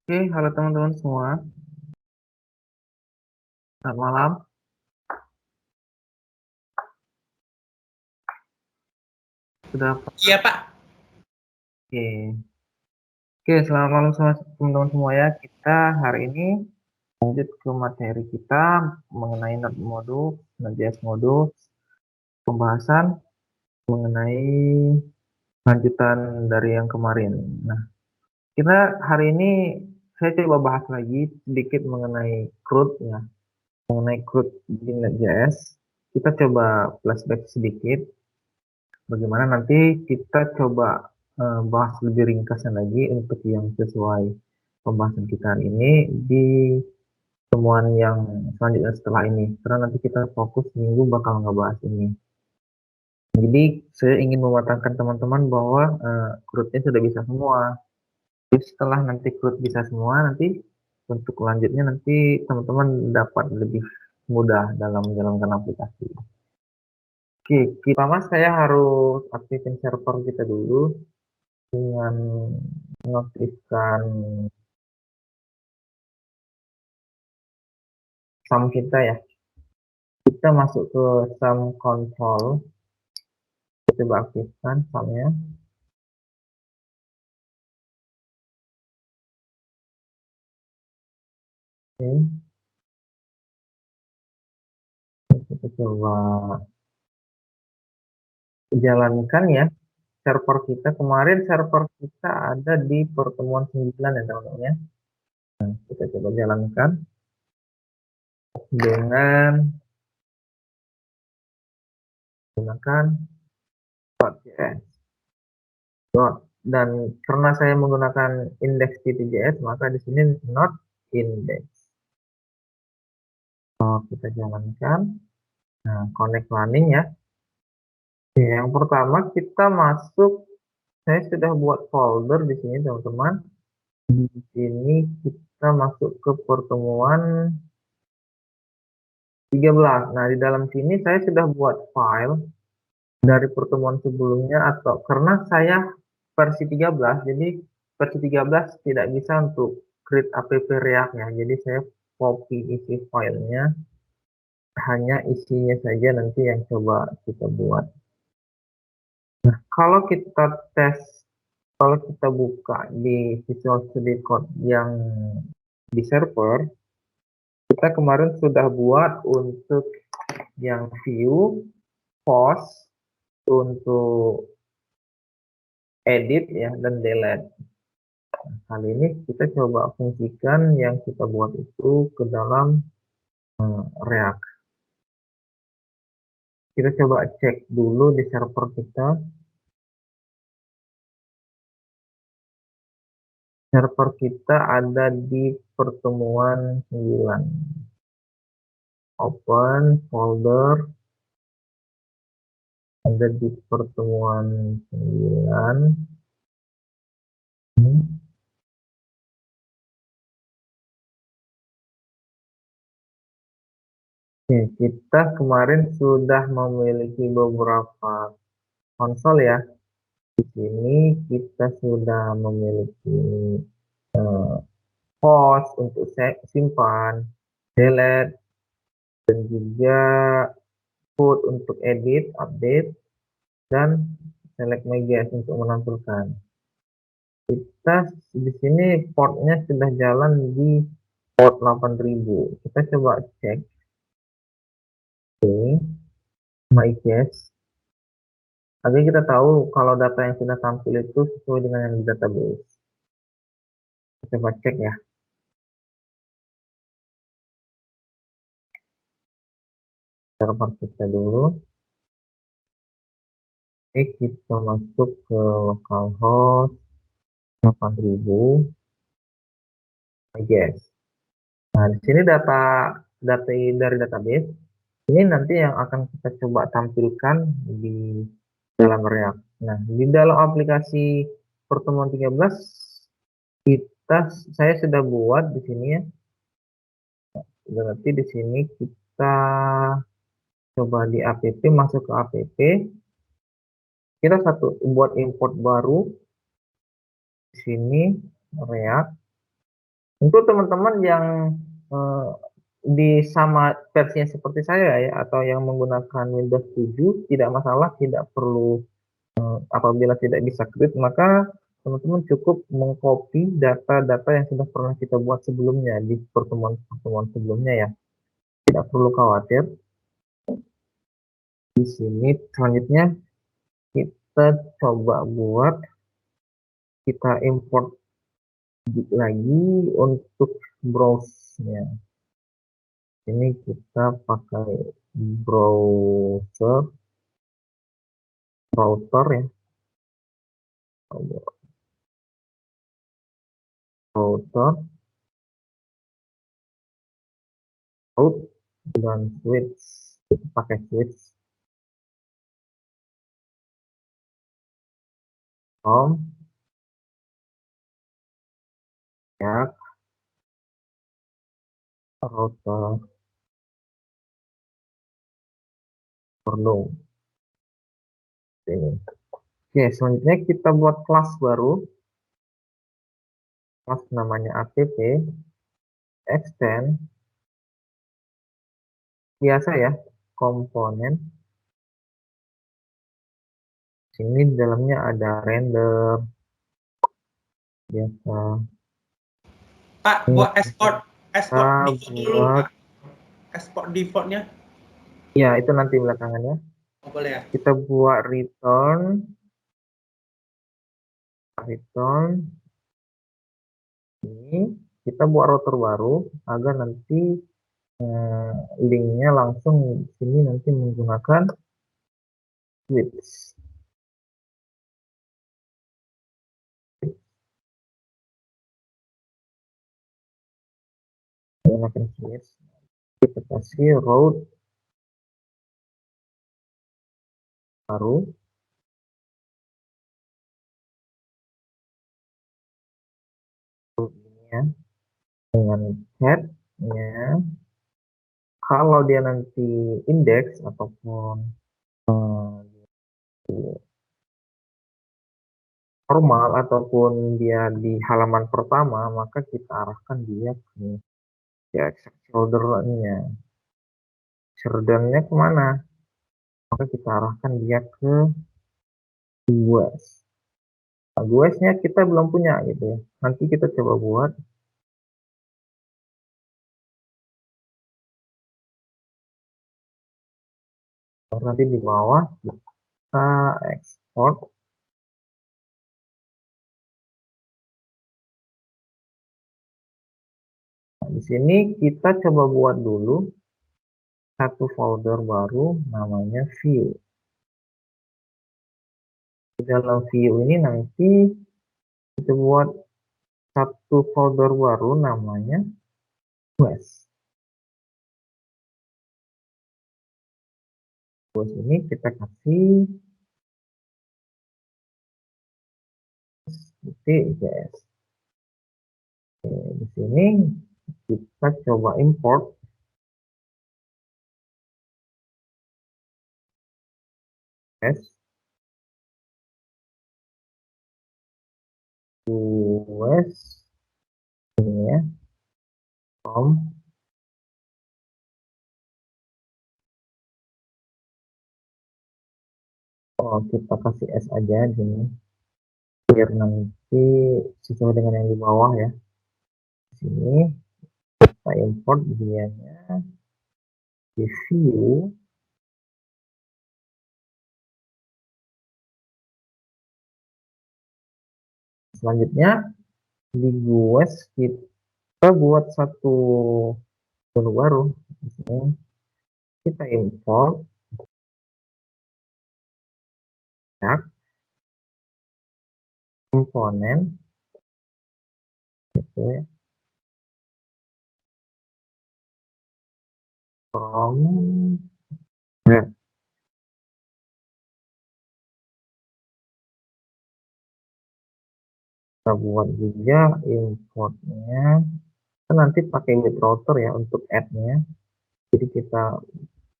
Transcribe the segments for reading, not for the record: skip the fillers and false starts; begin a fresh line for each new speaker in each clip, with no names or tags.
Oke, halo teman-teman semua. Selamat malam. Sudah
Iya, Pak.
oke. Oke, selamat malam semua teman-teman semua ya. Kita hari ini lanjut ke materi kita mengenai Node Module, Node.js Module, pembahasan mengenai lanjutan dari yang kemarin. Nah, kita hari ini saya coba bahas lagi sedikit mengenai CRUD ya, mengenai CRUD di Node.js. Kita coba flashback sedikit. Bagaimana nanti kita coba bahas lebih ringkasnya lagi untuk yang sesuai pembahasan kita hari ini di temuan yang selanjutnya setelah ini. Karena nanti kita fokus minggu bakal ngebahas ini. Jadi saya ingin mematangkan teman-teman bahwa CRUD-nya sudah bisa semua. Jadi setelah nanti CRUD bisa semua, nanti untuk lanjutnya nanti teman-teman dapat lebih mudah dalam menjalankan aplikasi. Oke, pertama saya harus aktifin server kita dulu dengan mengaktifkan SAM kita ya. Kita masuk ke SAM control, kita coba aktifkan SAM-nya. Oke, kita coba jalankan ya server kita. Kemarin server kita ada di pertemuan 9 ya teman-teman ya. Nah, kita coba jalankan dengan menggunakan Node.js. Dan karena saya menggunakan index.js, maka di sini not index. Kita jalankan. Nah, connect running ya. Oke, yang pertama kita masuk, saya sudah buat folder di sini teman-teman. Di sini kita masuk ke pertemuan 13. Nah, di dalam sini saya sudah buat file dari pertemuan sebelumnya atau karena saya versi 13, jadi versi 13 tidak bisa untuk create app React ya. Jadi saya copy isi filenya, hanya isinya saja nanti yang coba kita buat. Nah, kalau kita tes, kalau kita buka di Visual Studio Code yang di server, kita kemarin sudah buat untuk yang view, post, untuk edit ya, dan delete. Nah, kali ini kita coba fungsikan yang kita buat itu ke dalam React. Kita coba cek dulu di server kita. Server kita ada di pertemuan 9. Open folder, ada di pertemuan 9. Oke, kita kemarin sudah memiliki beberapa konsol ya. Di sini kita sudah memiliki host untuk simpan, delete, dan juga code untuk edit, update, dan select my.js untuk menampilkan. Kita di sini portnya sudah jalan di port 8000. Kita coba cek. Oke, my.js. Agar kita tahu kalau data yang sudah tampil itu sesuai dengan yang di database. Kita coba cek ya. Server kita dulu. Oke, kita masuk ke localhost 8000 my.js. Nah, di sini data dari database ini nanti yang akan kita coba tampilkan di dalam React. Nah, di dalam aplikasi pertemuan 13 saya sudah buat di sini ya. Berarti di sini kita coba di app, masuk ke app. Kita buat import baru di sini React. Untuk teman-teman yang eh, di sama versinya seperti saya ya, atau yang menggunakan Windows 7, tidak masalah, tidak perlu apabila tidak bisa create, maka teman-teman cukup mengcopy data-data yang sudah pernah kita buat sebelumnya di pertemuan-pertemuan sebelumnya ya. Tidak perlu khawatir. Di sini selanjutnya kita coba buat, kita import lagi untuk browse-nya. Ini kita pakai browser router ya, router root dan switch. Kita pakai switch home ya, router perlu ini. Oke, selanjutnya kita buat kelas baru, kelas namanya app extend, biasa ya, komponen. Sini di dalamnya ada render biasa.
Pak,
Ini
buat export
kita
default dulu,
buat,
Pak. Export defaultnya.
ya itu nanti belakangan ya.
Oh, boleh ya?
Kita buat return ini, kita buat router baru agar nanti eh, linknya langsung di sini nanti menggunakan switch. Menggunakan switch. Kita kasih route baru. Ya, dengan headnya, kalau dia nanti indeks ataupun normal ataupun dia di halaman pertama, maka kita arahkan dia ke ya shoulder-nya. Shoulder-nya kemana? Maka kita arahkan dia ke GUIS. Nah, GUIS-nya kita belum punya gitu ya. Nanti kita coba buat. Nanti di bawah kita ekspor. Nah, di sini kita coba buat dulu satu folder baru namanya view. Di dalam view ini nanti kita buat satu folder baru namanya GUIS. GUIS ini kita kasih .js. Di sini kita coba import GUIS ini ya, from kita kasih S aja di sini biar nanti sesuai dengan yang di bawah ya. Di sini kita import dianya di view. Selanjutnya di GUIS kita buat satu menu baru. Di sini kita import ya, komponen gitu ya, from ya, kita buat juga importnya. Kita nanti pakai web router ya untuk add-nya. Jadi kita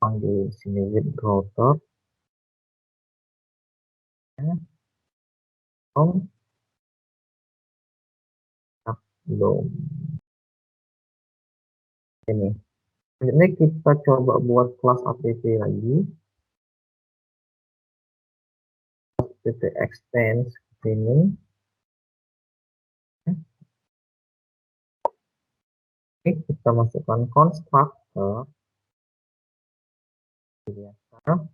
panggil sini web router ya, from belum. Ini. Selanjutnya kita coba buat kelas app lagi. App extends ini. Ini kita masukkan constructor. Biasa.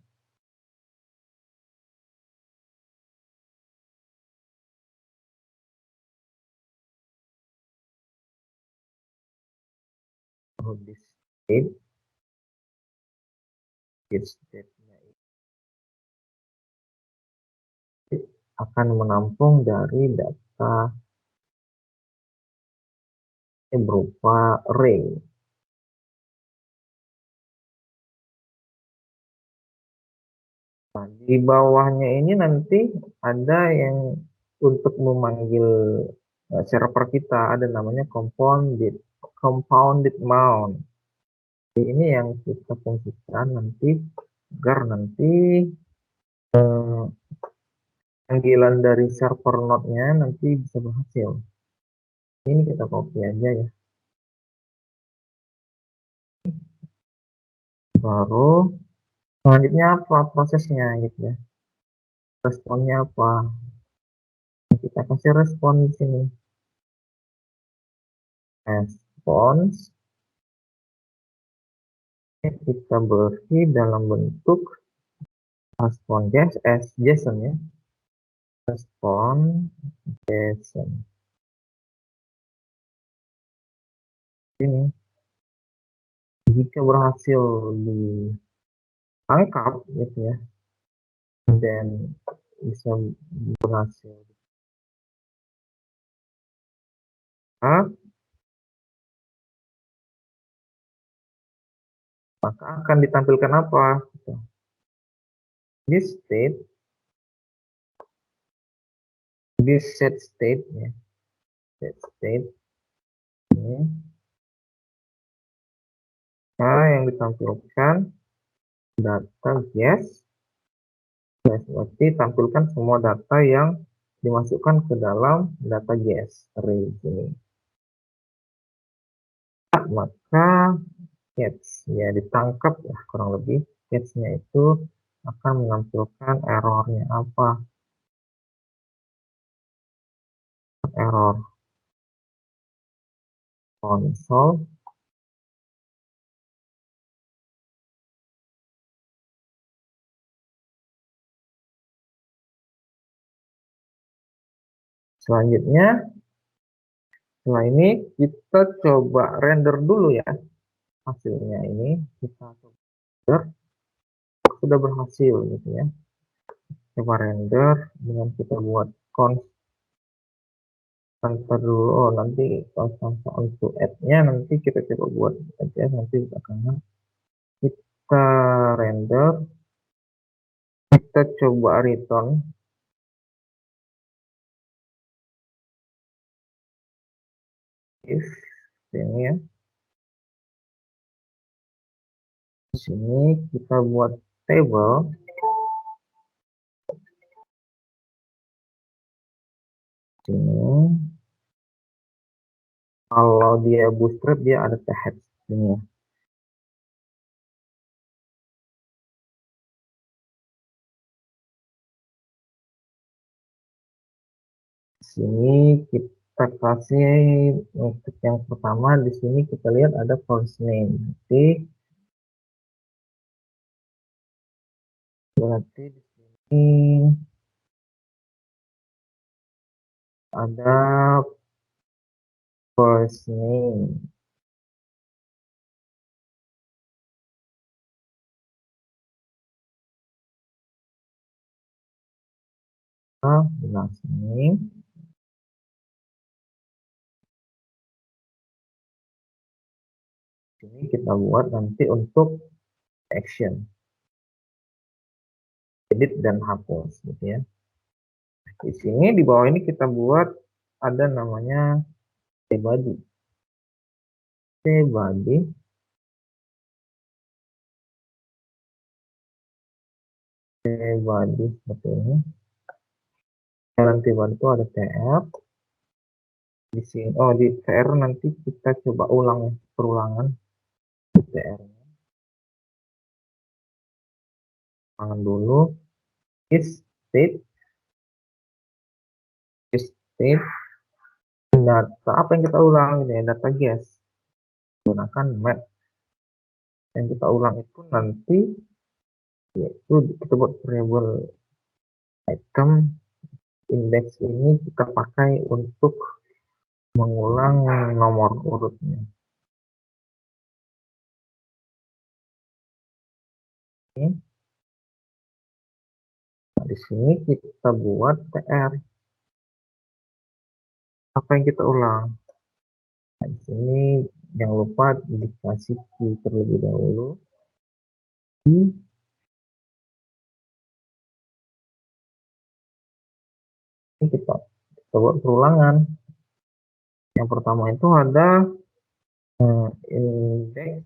This state-nya akan menampung dari data berupa array. Nah, di bawahnya ini nanti ada yang untuk memanggil server kita, ada namanya compounded mount. Ini yang kita fungsikan nanti agar nanti panggilan dari server node-nya nanti bisa berhasil. Ini kita copy aja ya. Baru selanjutnya apa prosesnya gitu ya. Responnya apa? Kita kasih respon di sini. Response kita beri dalam bentuk respon JSON ya. Respon JSON. Ini jika berhasil ditangkap gitu ya, dan bisa berhasil maka akan ditampilkan apa? This state, this set state ya, set state ini. Nah, yang ditampilkan data guess, berarti tampilkan semua data yang dimasukkan ke dalam data guess array ini. Maka catch ya ditangkap ya, kurang lebih catch-nya itu akan menampilkan errornya apa, error console selanjutnya. Setelah ini kita coba render dulu ya hasilnya. Ini kita coba render, sudah berhasil gitu ya. Coba render dengan kita buat const dulu. Oh, nanti untuk add-nya nanti kita coba buat aja nanti belakangan. Kita render, kita coba return if ini ya. Di sini kita buat table. Sini kalau dia bootstrap dia ada tab sini ya. Sini kita kasih untuk yang pertama, di sini kita lihat ada first name. Berarti di sini ada first name. Last name. Ini kita buat nanti untuk action, edit dan hapus gitu ya. Di sini di bawah ini kita buat ada namanya body. Body seperti ini. Nanti itu ada tr di sini. Oh, di tr nanti kita coba ulang perulangan. TR-nya. Ulangan dulu. Is state data apa yang kita ulang ini ya, data guess gunakan map. Yang kita ulang itu nanti yaitu kita buat variable item index ini kita pakai untuk mengulang nomor urutnya. Nah, di sini kita buat TR. Apa yang kita ulang? Nah, di sini jangan lupa dikasih key terlebih dahulu. Ini kita buat perulangan. Yang pertama itu ada index.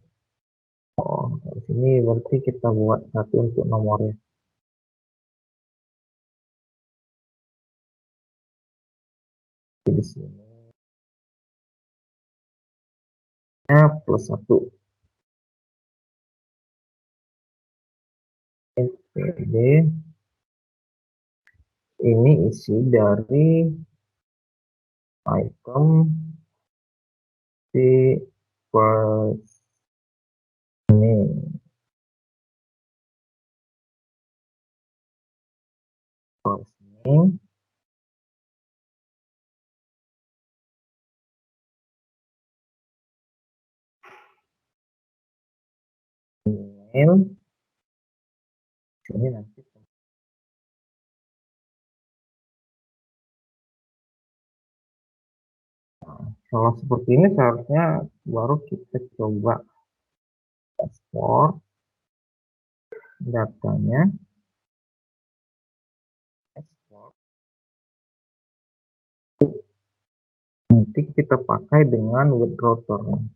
Oh, di sini berarti kita buat satu untuk nomornya. Di sini plus 1. NPD ini isi dari item si first ini first name email ini nanti. Kalau seperti ini seharusnya baru kita coba ekspor datanya, ekspor. Nanti kita pakai dengan web router.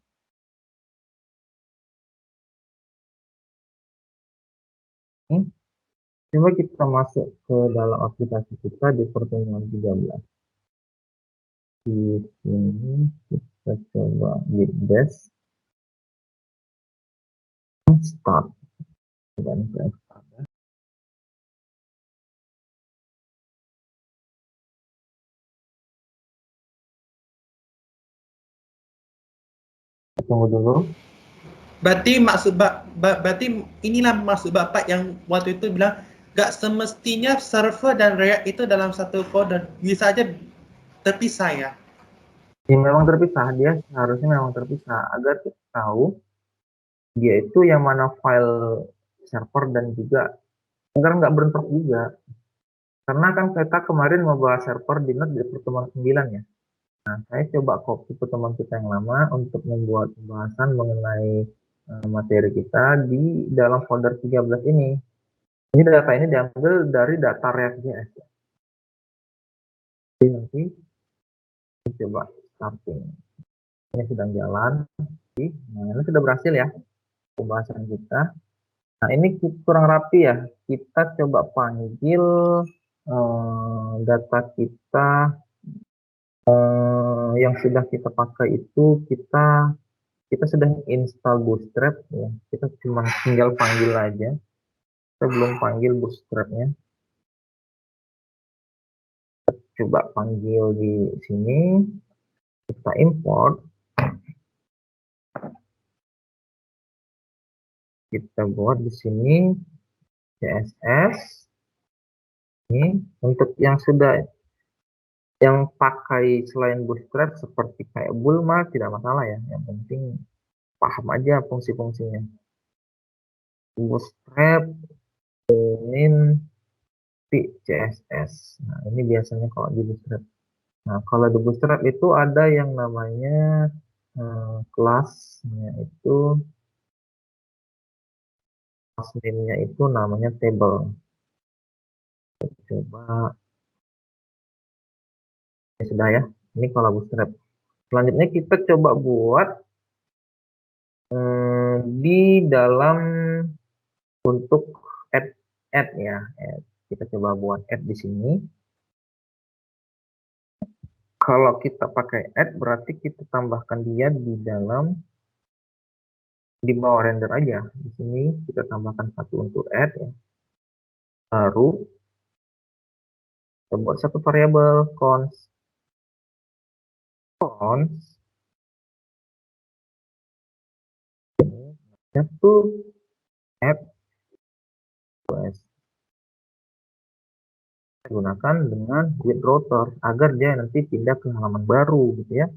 Coba kita masuk ke dalam aplikasi kita di pertemuan 13. Di sini kita coba git bash start dan start. Tunggu dulu.
Berarti inilah maksud Bapak yang waktu itu bilang gak semestinya server dan React itu dalam satu folder, bisa aja terpisah ya.
Ini memang terpisah, dia harusnya memang terpisah agar kita tahu dia itu yang mana file server dan juga agar nggak berontak juga. Karena kan kita kemarin membahas server di Node di pertemuan 9 ya. Nah, saya coba copy pertemuan kita yang lama untuk membuat pembahasan mengenai materi kita di dalam folder 13 ini. Ini data ini diambil dari data React.js. Jadi nanti coba starting. Ini sedang jalan. Nah, ini sudah berhasil ya pembahasan kita. Nah, ini kurang rapi ya. Kita coba panggil data kita yang sudah kita pakai itu kita sudah install Bootstrap ya. Kita cuma tinggal panggil aja. Kita belum panggil Bootstrapnya. Coba panggil di sini. Kita import. Kita buat di sini CSS. Ini untuk yang sudah yang pakai selain Bootstrap seperti kayak Bulma tidak masalah ya. Yang penting paham aja fungsi-fungsinya. Bootstrap min CSS. Nah, ini biasanya kalau di Bootstrap. Nah, kalau di Bootstrap itu ada yang namanya kelasnya itu kelas name-nya itu namanya table. Coba ya sudah ya. Ini kalau Bootstrap. Selanjutnya kita coba buat di dalam untuk add ya. Kita coba buat add di sini. Kalau kita pakai add berarti kita tambahkan dia di dalam di bawah render aja. Di sini kita tambahkan satu untuk add ya. Baru kita buat satu variabel const satu add request. Kita gunakan dengan with router agar dia nanti pindah ke halaman baru gitu ya.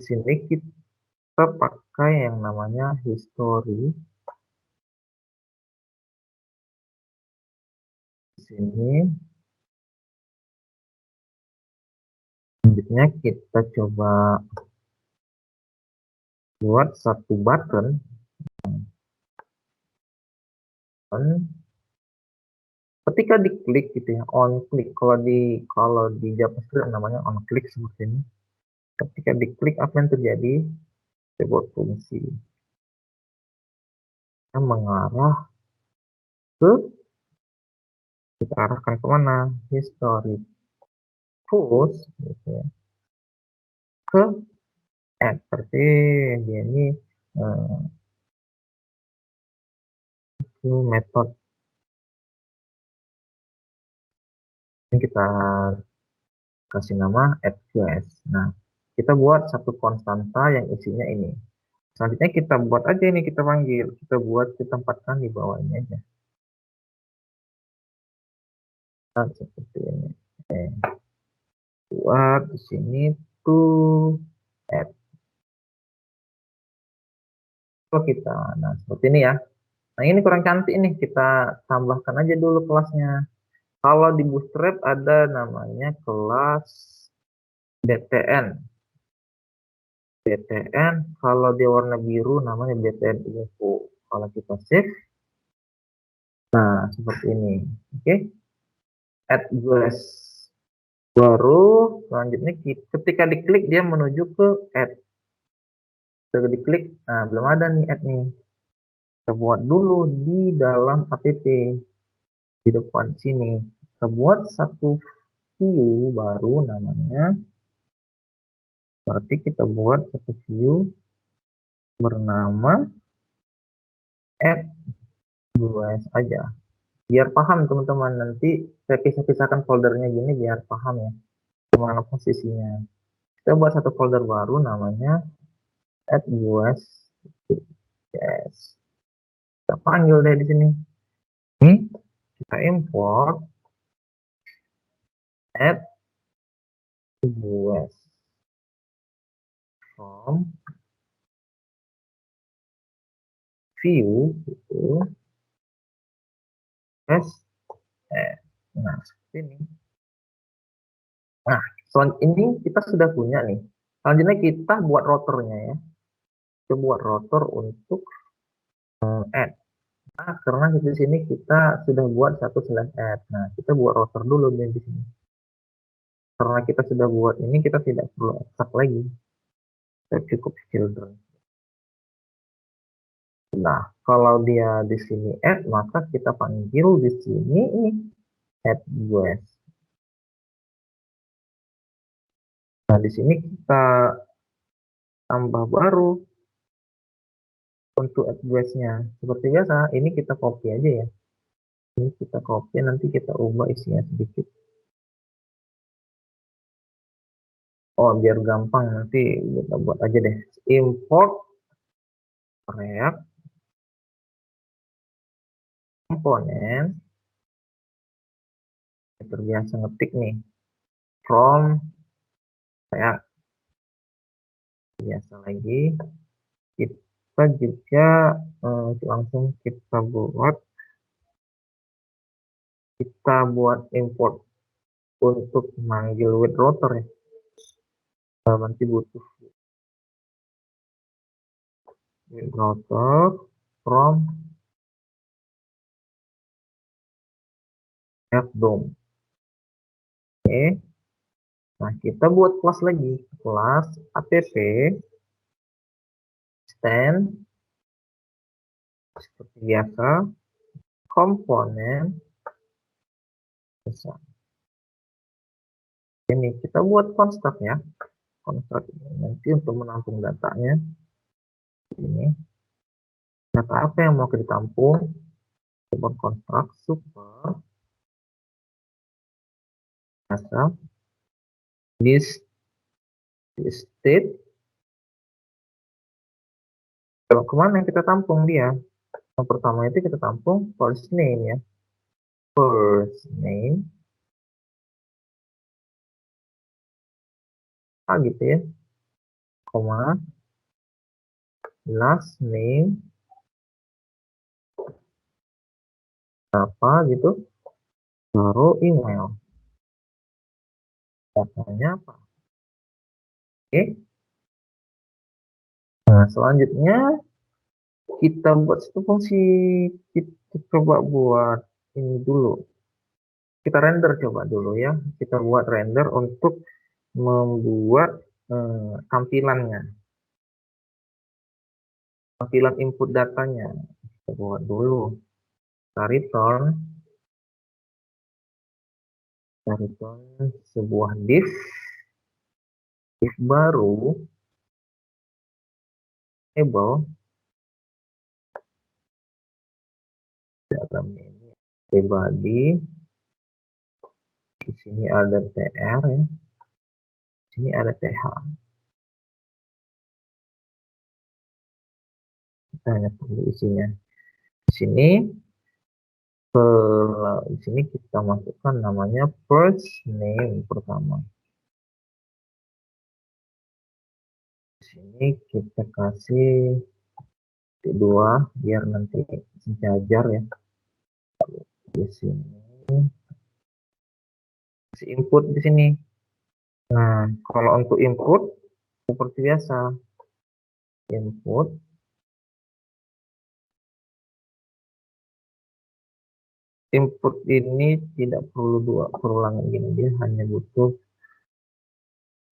Di sini kita pakai yang namanya history. Di sini selanjutnya kita coba buat satu button ketika diklik gitu ya, on click. Kalau di JavaScript namanya on click seperti ini. Ketika diklik apa yang terjadi? Kita buat fungsi yang mengarah ke kita arahkan kemana? History push gitu ya, ke add. Berarti dia ini metode yang kita kasih nama add quest. Nah, kita buat satu konstanta yang isinya ini. Selanjutnya kita buat aja ini, kita panggil, kita buat, kita tempatkan di bawah ini aja. Nah, seperti ini. Oke. Buat di sini tuh add. So, kita, nah seperti ini ya. Nah ini kurang cantik nih, kita tambahkan aja dulu kelasnya. Kalau di Bootstrap ada namanya kelas btn. btn kalau di warna biru namanya btn info. Kalau kita save, nah seperti ini. Oke, add guys. Baru selanjutnya ketika diklik dia menuju ke add. Ketika diklik, nah belum ada nih add nih. Kita buat dulu di dalam app di depan sini. Kita buat satu view baru namanya. Berarti kita buat satu view bernama add guys aja. Biar paham teman-teman, nanti saya pisah-pisahkan foldernya gini biar paham ya kemana posisinya. Kita buat satu folder baru namanya add guys. Yes. Kita panggil deh di sini. Ini kita import add guys from view itu as nah seperti ini. Nah ini kita sudah punya nih. Selanjutnya kita buat routernya ya. Kita buat router untuk add. Nah, karena di sini kita sudah buat satu slash add. Nah, kita buat router dulu di sini. Karena kita sudah buat ini, kita tidak perlu ekstrak lagi. Kita cukup children. Nah, kalau dia di sini add, maka kita panggil di sini add guys. Nah, di sini kita tambah baru untuk add guys-nya. Seperti biasa, ini kita copy aja ya. Ini kita copy, nanti kita ubah isinya sedikit. Oh, biar gampang nanti kita buat aja deh. Import React komponen. Terbiasa ngetik nih. From React. Biasa lagi. Kita juga langsung kita buat import untuk manggil with router ya. Nanti butuh with router from React DOM. Oke. Nah, kita buat kelas lagi. Kelas app stand seperti biasa komponen besar. Ini kita buat construct ya. Construct ini nanti untuk menampung datanya. Ini data apa yang mau kita tampung? Coba konstruk super asal this state. Kalau kemana kita tampung dia? Yang pertama itu kita tampung first name ya. First name. Gitu ya. Koma. Last name. Apa gitu. Baru email. Datanya apa? Oke. Nah, selanjutnya kita buat satu fungsi. Kita coba buat ini dulu. Kita render coba dulu ya. Kita buat render untuk membuat tampilannya. Tampilan input datanya. Kita buat dulu. Kita return sebuah div baru able dalam ini pribadi. Di sini ada tr ya, di sini ada th. Kita hanya perlu isinya. Di sini kita masukkan namanya first name pertama. Di sini kita kasih kedua biar nanti sejajar ya. Di sini kasih input di sini. Nah, kalau untuk input seperti biasa, input ini tidak perlu dua perulangan gini, dia hanya butuh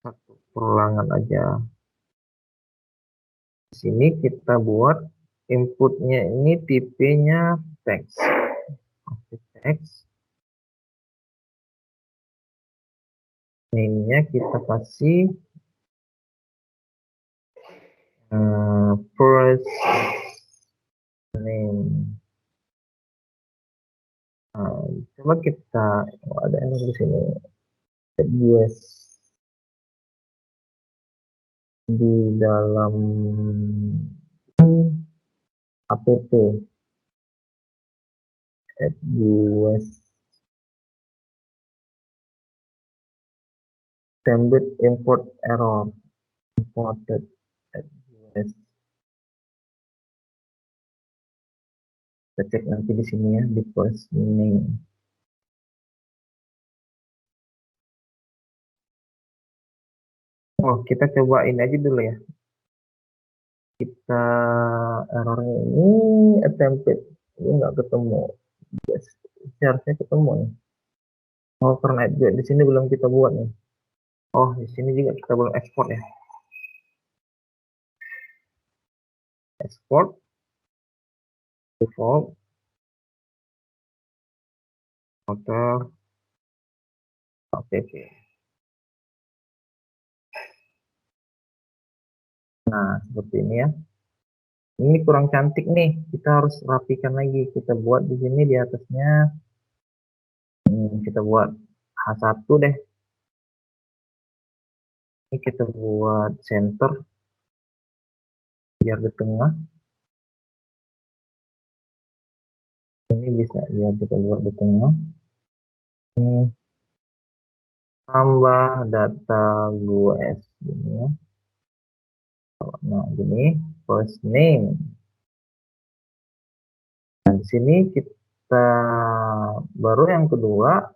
satu perulangan aja. Di sini kita buat inputnya ini tipenya text. Text. Name-nya kita kasih first name. Coba kita ada yang di sini di dalam app sambit import error imported us. Kita cek nanti di sini ya di first name. Oh, kita cobain aja dulu ya. Kita errornya ini attempted ini nggak ketemu. Harusnya ketemu nih. Oh, karena juga di sini belum kita buat nih. Oh, di sini juga kita belum ekspor ya. Export default hotel oke. Nah, seperti ini ya. Ini kurang cantik nih. Kita harus rapikan lagi. Kita buat di sini di atasnya. Kita buat H1 deh. Ini kita buat center biar di tengah. Ini bisa ya kita buat di tengah. Ini tambah data GUS gini ya. Nah, gini first name. Nah, di sini kita baru yang kedua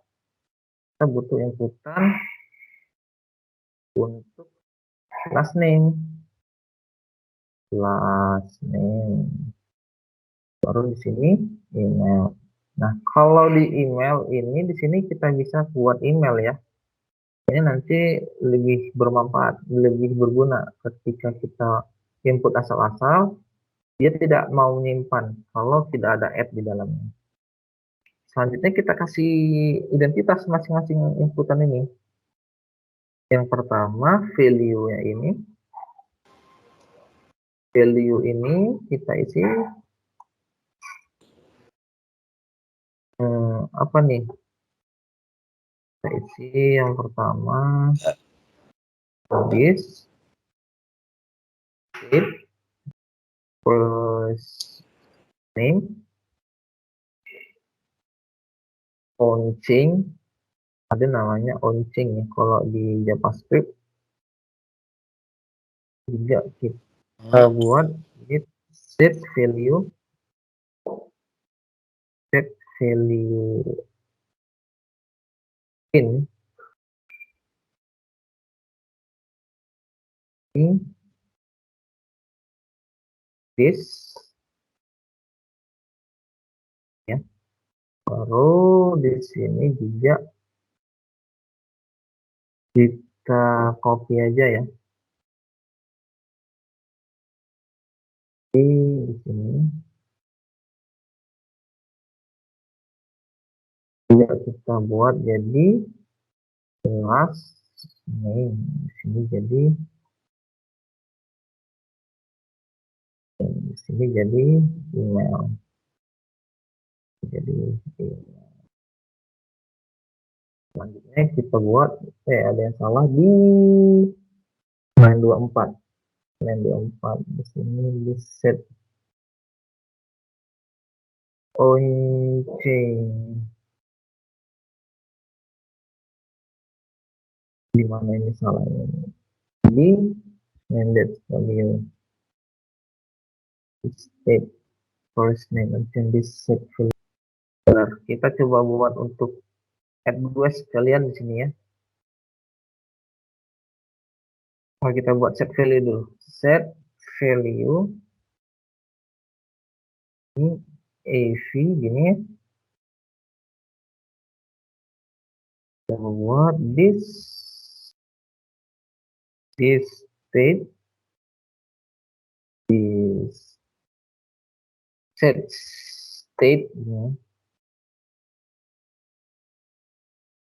kita butuh inputan untuk last name. Baru di sini email. Nah, kalau di email ini di sini kita bisa buat email ya. Ini nanti lebih bermanfaat, lebih berguna ketika kita input asal-asal, dia tidak mau menyimpan kalau tidak ada add di dalamnya. Selanjutnya kita kasih identitas masing-masing inputan ini. Yang pertama value-nya ini value ini kita isi apa nih? Kita isi yang pertama this it first name onching, ada namanya onching ya kalau di JavaScript. Juga kita buat get set value in this ya. Baru di sini juga kita copy aja ya. Di sini juga kita buat jadi kelas ini. Di sini jadi email. Jadi selanjutnya kita buat ada yang salah di line 24 di sini di set onching di mana ini salahnya di mandate value state first name and then this set value. Kita coba buat untuk add guest kalian di sini ya. Nah, kita buat set value dulu. Set value ini AV gini ya. Kita buat this state this set state ya.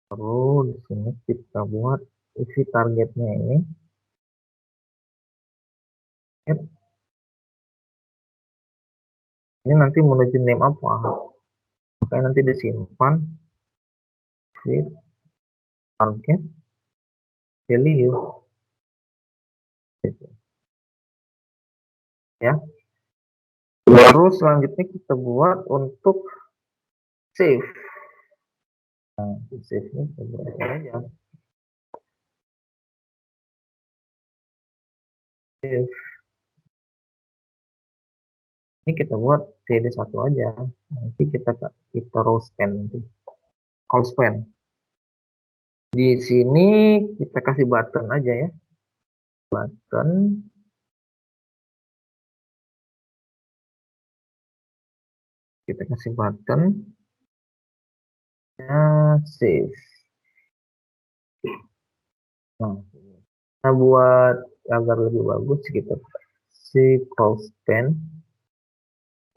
Terus di sini kita buat isi targetnya ini. Ini nanti menuju name apa? Makanya nanti disimpan with target value. Gitu. Ya. Baru selanjutnya kita buat untuk save. Nah, save ini kita buat aja. Save. Ini kita buat CD1 aja. Nanti kita row span nanti. Call span. Di sini kita kasih button aja ya. Button. Kita kasih button. Nah, save. Nah, kita buat agar lebih bagus kita si call span.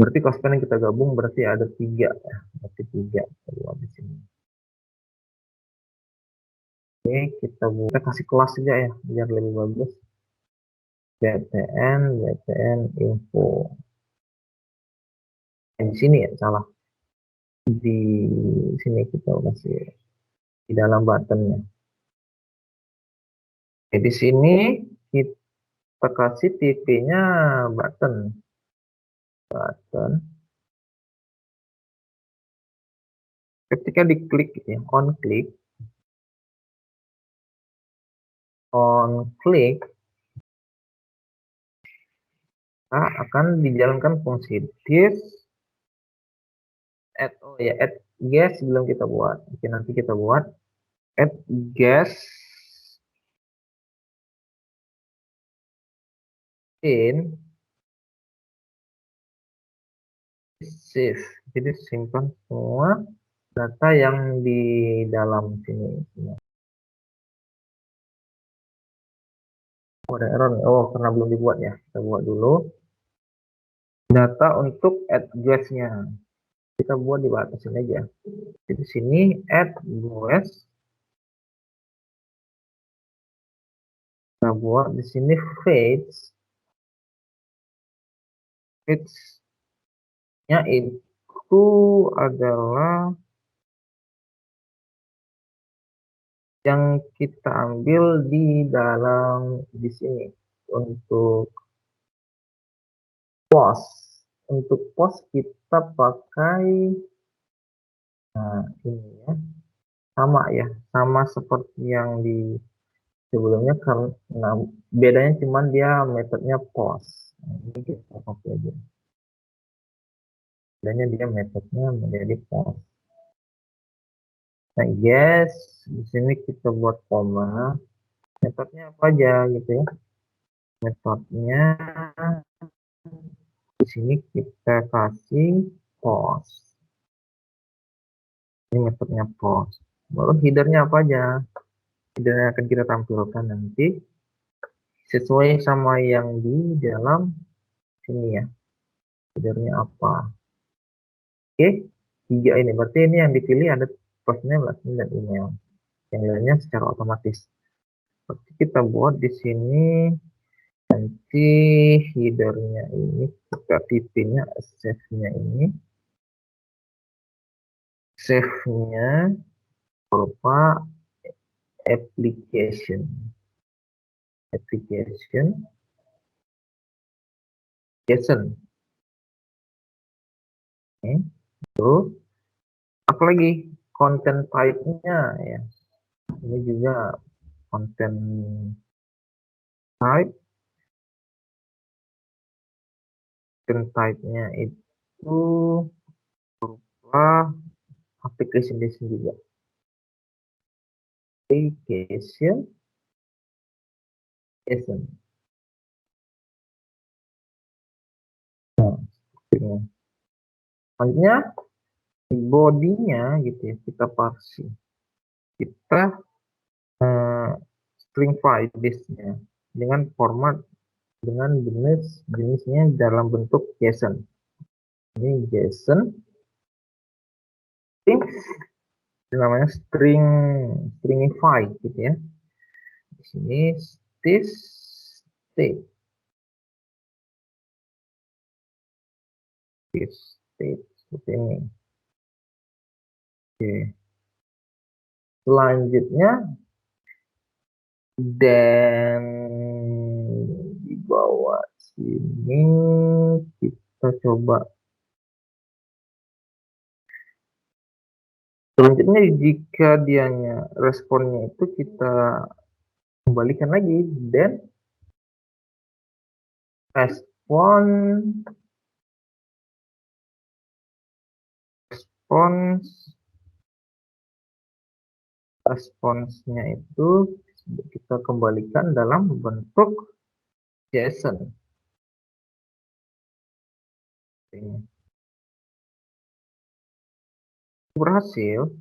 Berarti call span yang kita gabung berarti ada 3 ya. Berarti 3 kita buat di sini. Oke, kita kasih kelas aja ya biar lebih bagus. btn info. Di sini ya salah. Di sini kita kasih di dalam buttonnya. Di sini kita kasih tipe-nya button. Ketika diklik gitu ya, on click kita akan dijalankan fungsi this add guest sebelum kita buat. Oke, nanti kita buat add guest in save. Jadi simpan semua data yang di dalam sini. Oh, ada error. Oh, karena belum dibuat ya. Kita buat dulu. Data untuk add guest-nya. Kita buat di batas ini aja. Di sini add guest. Kita buat di sini fetch Nya itu adalah yang kita ambil di dalam di sini untuk pos. Untuk pos kita pakai ini ya, sama seperti yang di sebelumnya karena bedanya cuman dia metodenya pos. Nah, ini kita pakai aja. Bedanya dia metodenya menjadi pos. Nah, yes, di sini kita buat koma. Metodenya apa aja gitu ya? Metodnya di sini kita kasih pos. Ini metodenya pos. Baru headernya apa aja? Headernya akan kita tampilkan nanti sesuai sama yang di dalam sini ya. Headernya apa? Oke, 3 ini. Berarti ini yang dipilih ada first name, last name, dan email. Yang lainnya secara otomatis. Berarti kita buat di sini nanti headernya ini kita tipenya save-nya ini. Save-nya berupa application. Application JSON. Oke. Terus apa lagi? Content type-nya ya. Ini juga content type. Content type-nya itu berupa application juga. Application JSON. Nah, selanjutnya body-nya gitu ya, kita parsi. Kita string file list-nya dengan format dengan jenisnya dalam bentuk JSON. Ini JSON string namanya stringify gitu ya. Di sini state seperti ini. Oke. Selanjutnya dan di bawah sini kita coba. Selanjutnya jika dianya responnya itu kita kembalikan lagi dan responsnya itu kita kembalikan dalam bentuk JSON. Berhasil.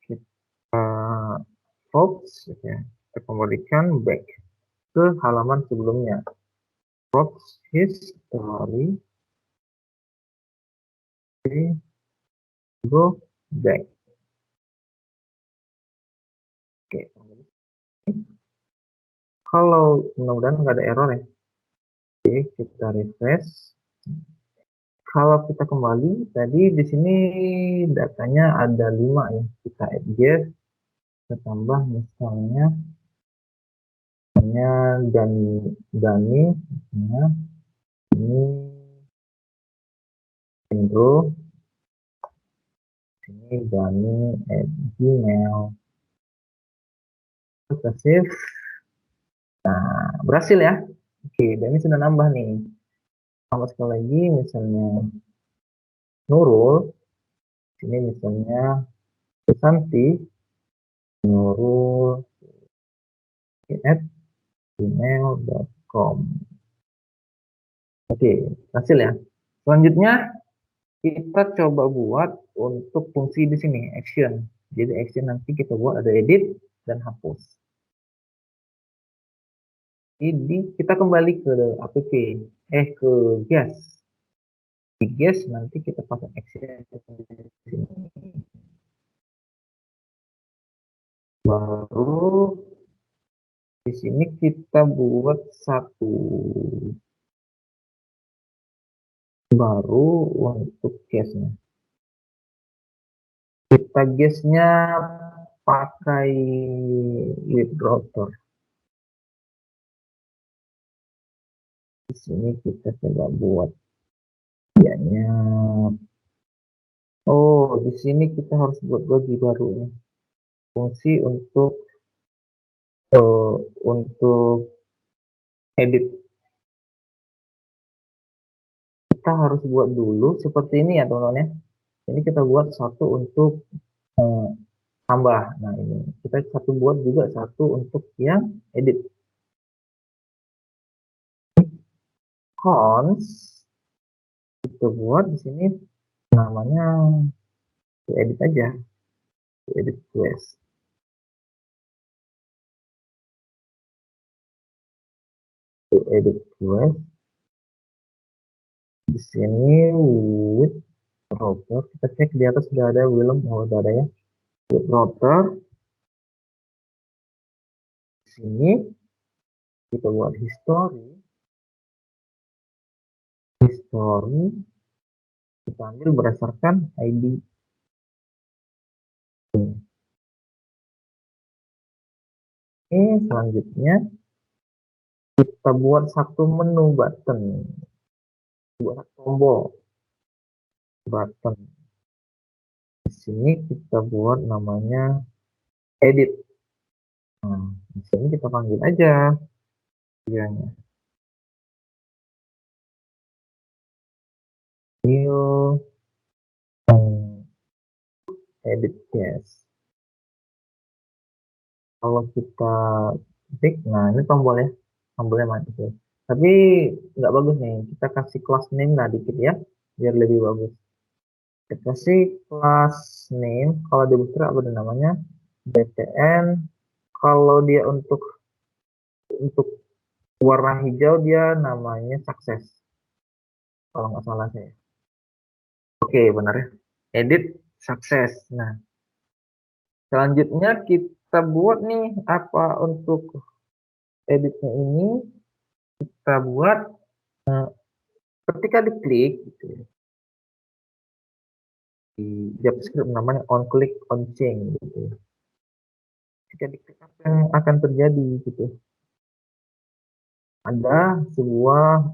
Kita Fox ya, kita kembalikan back ke halaman sebelumnya. Fox history go back. Oke. Kalau mudah-mudahan nggak ada error ya. Oke, kita refresh. Kalau kita kembali tadi di sini datanya ada 5 ya. Kita add kita tambah misalnya Dani misalnya ini Indro ini Dani @gmail. Kita save. Nah, berhasil ya. Oke, Dani sudah nambah nih. Tambah sekali lagi misalnya Nurul, ini misalnya Susanti, Nurul @gmail.com. Oke, hasil ya. Selanjutnya kita coba buat untuk fungsi di sini action. Jadi action nanti kita buat ada edit dan hapus. Jadi kita kembali ke app ke guest. Di guest nanti kita pakai action di sini. Baru Di sini kita buat satu baru untuk case-nya. Kita case-nya pakai with router. Di sini kita coba buat dianya. Oh, di sini kita harus buat bagi baru nih. Fungsi untuk edit. Kita harus buat dulu seperti ini ya teman-teman ya. Ini kita buat satu untuk tambah. Nah ini kita satu buat juga satu untuk yang edit. Cons kita buat di sini namanya edit aja, edit quest. Edit quest. Di sini with router kita cek di atas sudah ada Willem, oh sudah ada ya. With router. Di sini kita buat history. Kita ambil berdasarkan ID. Selanjutnya kita buat satu menu button, buat tombol button. Di sini kita buat namanya edit. Nah, di sini kita panggil aja dianya. New edit yes. Kalau kita klik, nah ini tombol ya, tombolnya mati. Tapi nggak bagus nih, kita kasih class name lah dikit ya, biar lebih bagus. Kita kasih class name, kalau di Bootstrap apa namanya, btn. Kalau dia untuk warna hijau dia namanya sukses, kalau nggak salah saya. Oke, benar ya. Edit sukses. Nah, selanjutnya kita buat nih apa untuk editnya ini, kita buat ketika diklik gitu ya, di JavaScript namanya on click on change gitu ya. Ketika diklik apa yang akan terjadi gitu, ada sebuah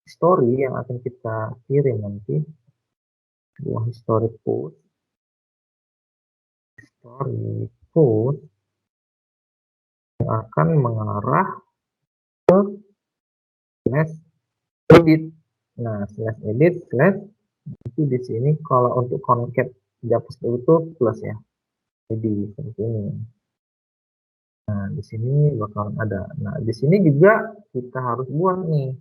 story yang akan kita kirim nanti, sebuah story post yang akan mengarah ke slash edit. Nah, slash edit slash itu di sini kalau untuk concat JavaScript itu plus ya, jadi seperti ini. Nah, di sini bakalan ada. Nah, di sini juga kita harus buat nih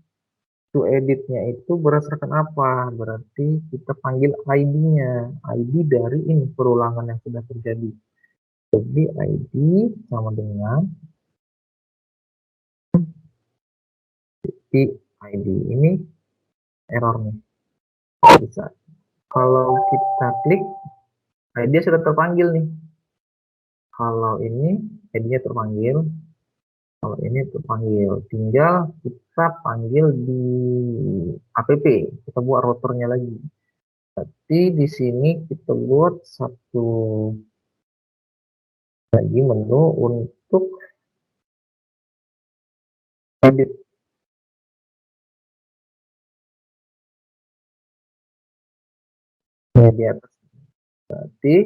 to editnya itu berdasarkan apa? Berarti kita panggil ID-nya, ID dari ini perulangan yang sudah terjadi. Jadi ID sama dengan ID ini error nih. Bisa. Kalau kita klik, ID sudah terpanggil nih. Kalau ini ID-nya terpanggil, kalau ini terpanggil, tinggal kita panggil di app, kita buat routernya lagi. Tapi di sini kita buat satu lagi menu untuk edit. Ini di atas. Berarti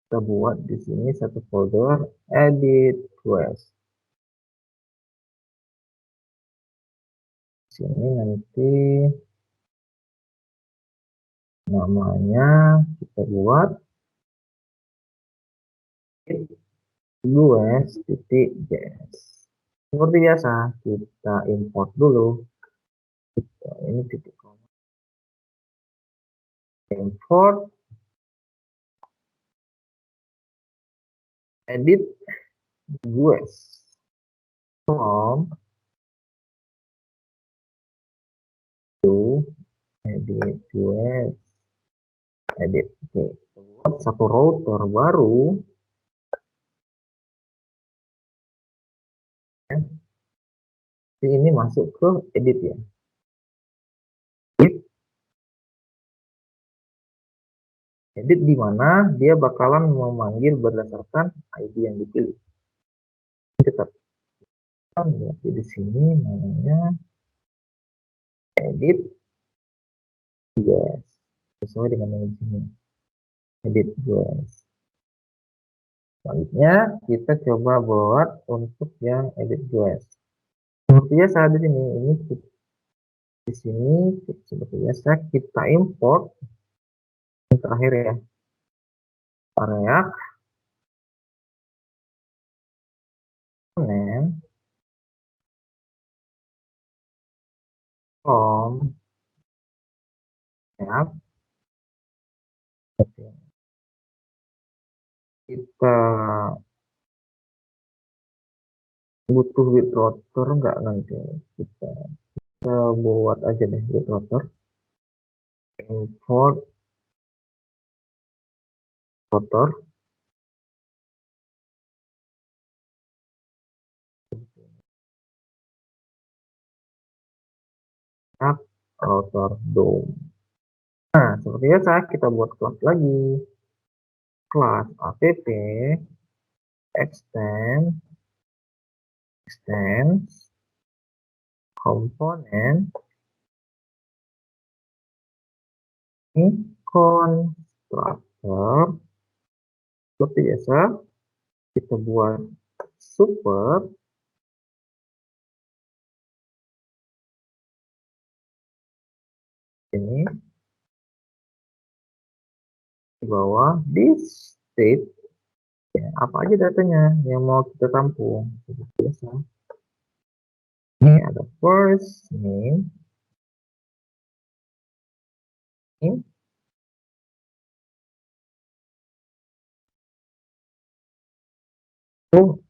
kita buat di sini satu folder edit quest. Sini nanti namanya kita buat quest.js. Seperti biasa kita import dulu. Ini titik koma. Import edit quest from to edit quest edit. Oke, buat satu router baru ini masuk ke edit ya. Edit di mana dia bakalan memanggil berdasarkan ID yang dipilih. Kita lihat di sini namanya edit guys, sesuai dengan yang di sini. Edit guys. Selanjutnya kita coba buat untuk yang edit guys. Seperti biasa di sini, ini di sini seperti biasa kita import yang terakhir ya, React komponen from React. Kita butuh bootloader nggak nanti, kita buat aja deh bootloader, import bootloader. Router DOM. Nah, seperti biasa kita buat kelas lagi. Kelas app extends komponen constructor. Seperti biasa kita buat super ini di bawah di state ya, apa aja datanya yang mau kita tampung. Seperti biasa ini ada first name,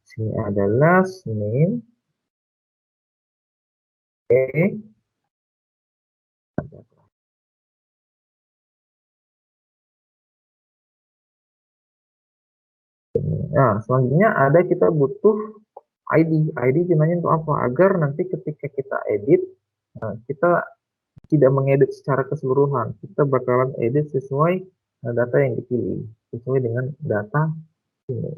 sini ada last name, Nah, selanjutnya ada kita butuh ID. ID gunanya untuk apa? Agar nanti ketika kita edit, kita tidak mengedit secara keseluruhan. Kita bakalan edit sesuai data yang dipilih, sesuai dengan data ini.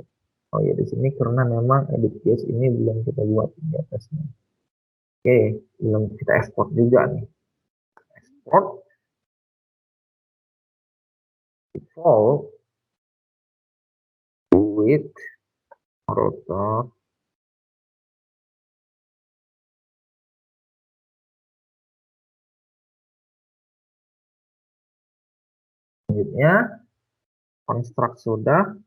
Oh ya, di sini karena memang edit case ini belum kita buat di atasnya. Oke, belum kita ekspor juga nih. Export default with router selanjutnya construct sudah,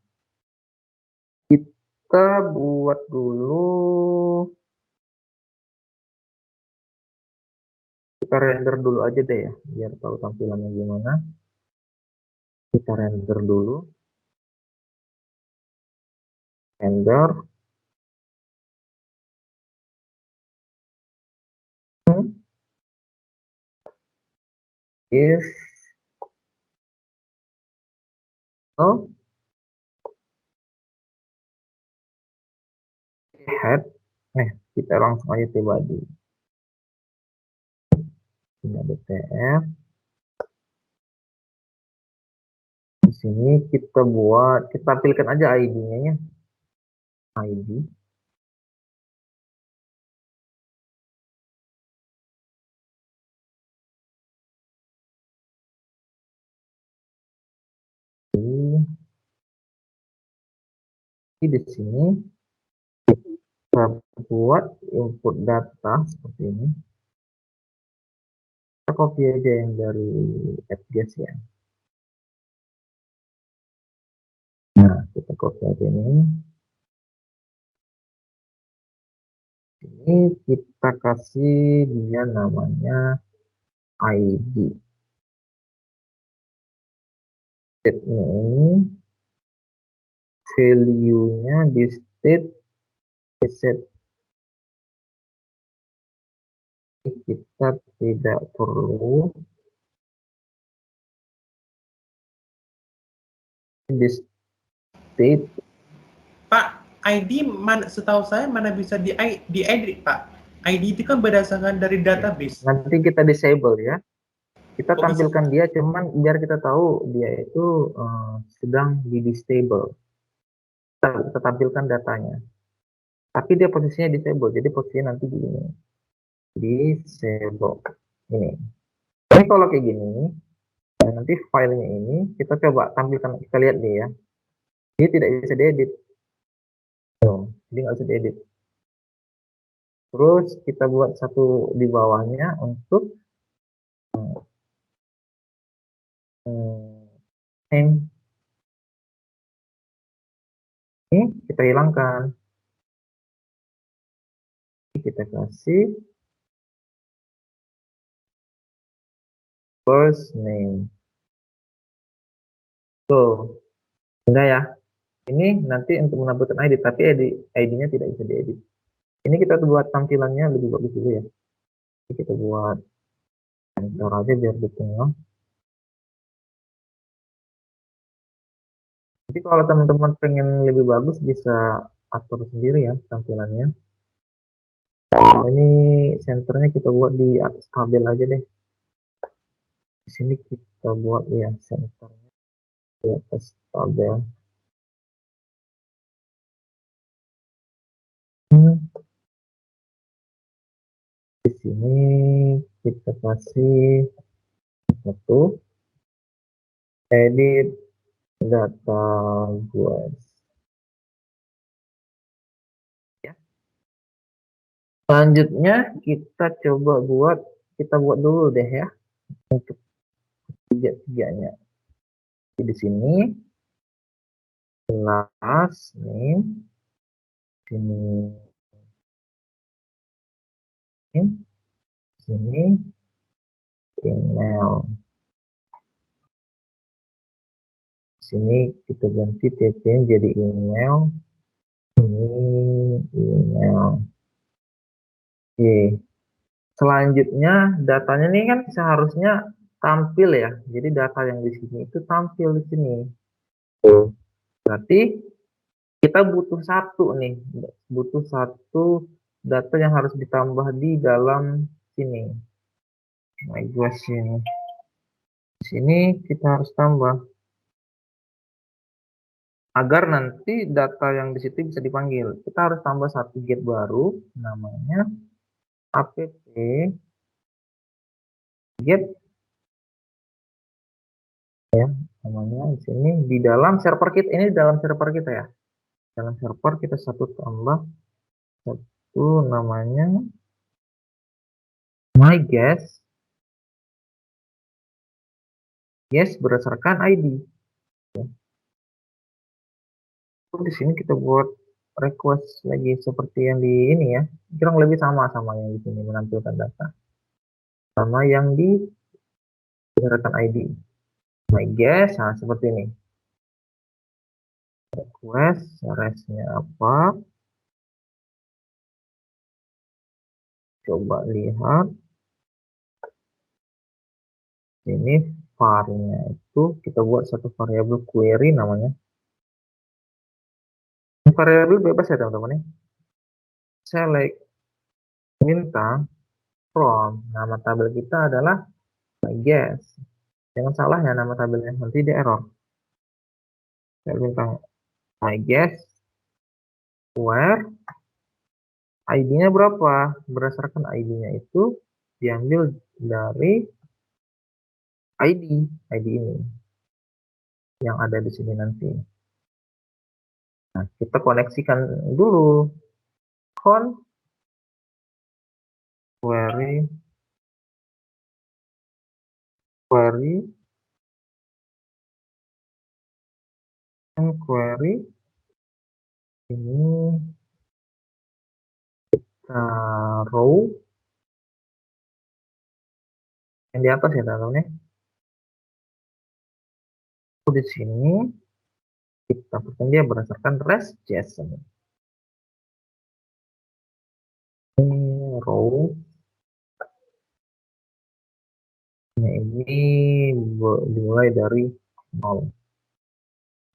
kita buat dulu, kita render dulu aja deh ya biar tahu tampilannya gimana. Kita render dulu, render if head, kita langsung aja ke body. Ini ada tf. Di sini kita buat, kita tampilkan aja ID-nya ya. ID. Di sini kita buat input data seperti ini. Kita copy aja yang dari AppGuess ya. Nah, kita copy aja ini. Ini kita kasih dia namanya ID. State-nya ini value-nya di state set. Kita tidak perlu di state.
Pak, ID mana, setahu saya mana bisa diedit Pak? ID itu kan berdasarkan dari database.
Nanti kita disable ya. Kita
Kok bisa?
tampilkan dia cuman biar kita tahu dia itu sedang di disable. Kita tampilkan datanya. Tapi dia posisinya disable, jadi posisinya nanti begini. Disable. Ini. Jadi kalau kayak gini, nanti filenya ini kita coba tampilkan, kita lihat nih ya. Dia tidak bisa diedit. Jadi nggak bisa diedit. Terus kita buat satu di bawahnya untuk name. Ini kita hilangkan. Kita kasih first name. Tuh, enggak ya? Ini nanti untuk menampilkan ID, tapi ID-nya tidak bisa diedit. Ini kita buat tampilannya lebih bagus dulu ya. Ini kita buat center aja biar di tengah. Jadi kalau teman-teman pengen lebih bagus bisa atur sendiri ya tampilannya. Ini senternya kita buat di atas tabel aja deh. Di sini kita buat ya senternya di atas tabel. Di sini kita kasih satu edit data guys. Ya. Selanjutnya kita coba kita buat dulu deh ya untuk tiga-tiganya. Di sini last name, sini sini email. Sini kita ganti TP jadi email. Ini email. Oke. Selanjutnya datanya ini kan seharusnya tampil ya. Jadi data yang di sini itu tampil di sini. Berarti kita butuh satu nih. Butuh satu data yang harus ditambah di dalam sini. Migration. Di sini kita harus tambah agar nanti data yang di situ bisa dipanggil. Kita harus tambah satu get baru namanya app get ya namanya di sini di dalam server kita, ini di dalam server kita ya. Dalam server kita satu tambah satu namanya my guest berdasarkan ID. Di sini kita buat request lagi seperti yang di ini ya, kurang lebih sama yang di sini menampilkan data sama yang di berdasarkan ID my guest. Nah seperti ini request resnya apa, coba lihat ini var-nya itu kita buat satu variabel query namanya. Variabel bebas ya teman-teman ya. Select minta from, nama tabel kita adalah my guest. Jangan salah ya nama tabelnya, nanti dia error. Saya bintang my guest where ID-nya berapa? Berdasarkan ID-nya itu diambil dari ID ini yang ada di sini nanti. Nah, kita koneksikan dulu con query ini row yang di atas ya teman-teman ya. Di sini kita pakai dia berdasarkan REST.json. Ini row ini dimulai dari 0.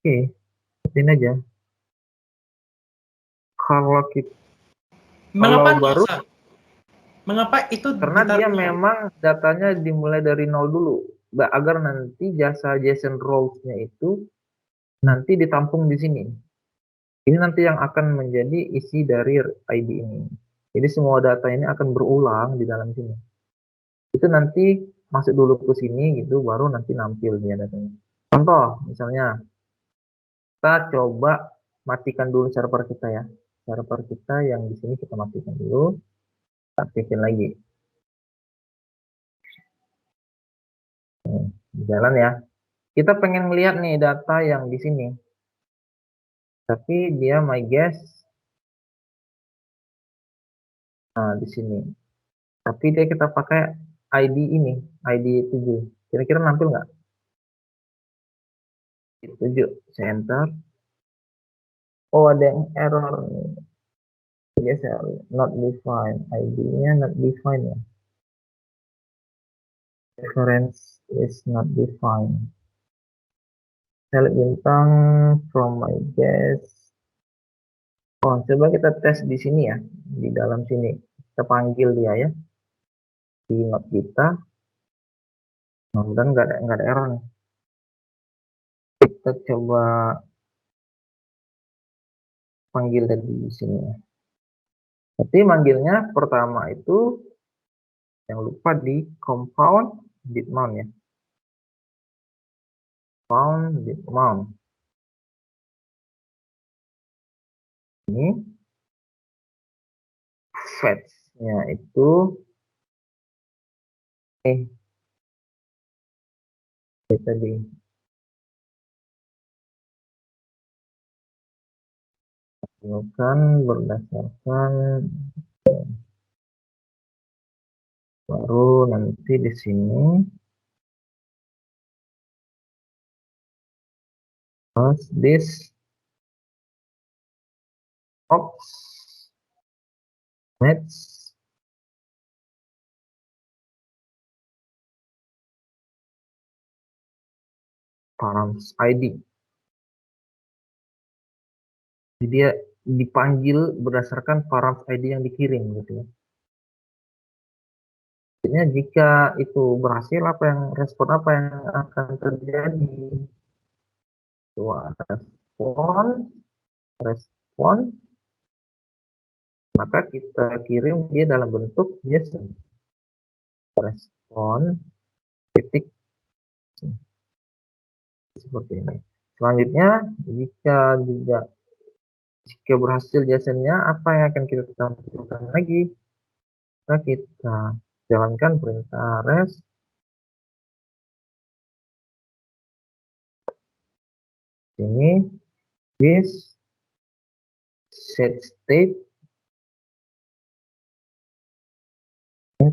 Oke, seperti aja. Kalau kita
Mengapa
baru
Mengapa itu
Karena dia
ditaruh nol?
memang datanya dimulai dari nol dulu, agar nanti jasa JSON rows-nya itu nanti ditampung di sini. Ini nanti yang akan menjadi isi dari ID ini. Jadi semua data ini akan berulang di dalam sini. Itu nanti masuk dulu ke sini gitu, baru nanti nampil dia datanya. Contoh, misalnya kita coba matikan dulu server kita ya. Server kita yang di sini kita matikan dulu, aktifin lagi. Jalan ya. Kita pengen lihat nih data yang di sini. Tapi dia my guess. Nah, di sini. Tapi dia kita pakai ID ini, ID 7. Kira-kira nampil nggak? 7. Saya enter. Oh, ada yang error. Biasa, not defined. ID-nya not defined ya. Reference is not defined. Select bintang from my guess. Oh, coba kita tes di sini ya, di dalam sini. Kita panggil dia ya, di note kita. Mudah-mudahan nggak ada error nih. Kita coba panggil dari di sini ya. Tapi manggilnya pertama itu yang lupa di compound bit mount ya. Compound bit mount. Ini fetch-nya itu tadi bukan berdasarkan, baru nanti di sini plus this box match params ID. Jadi dia dipanggil berdasarkan params ID yang dikirim gitu ya. Artinya jika itu berhasil, respon apa yang akan terjadi? Respon, maka kita kirim dia dalam bentuk JSON. Respon titik seperti ini. Selanjutnya, jika berhasil JSON-nya, apa yang akan kita tampilkan lagi? Kita jalankan perintah res. Ini this set state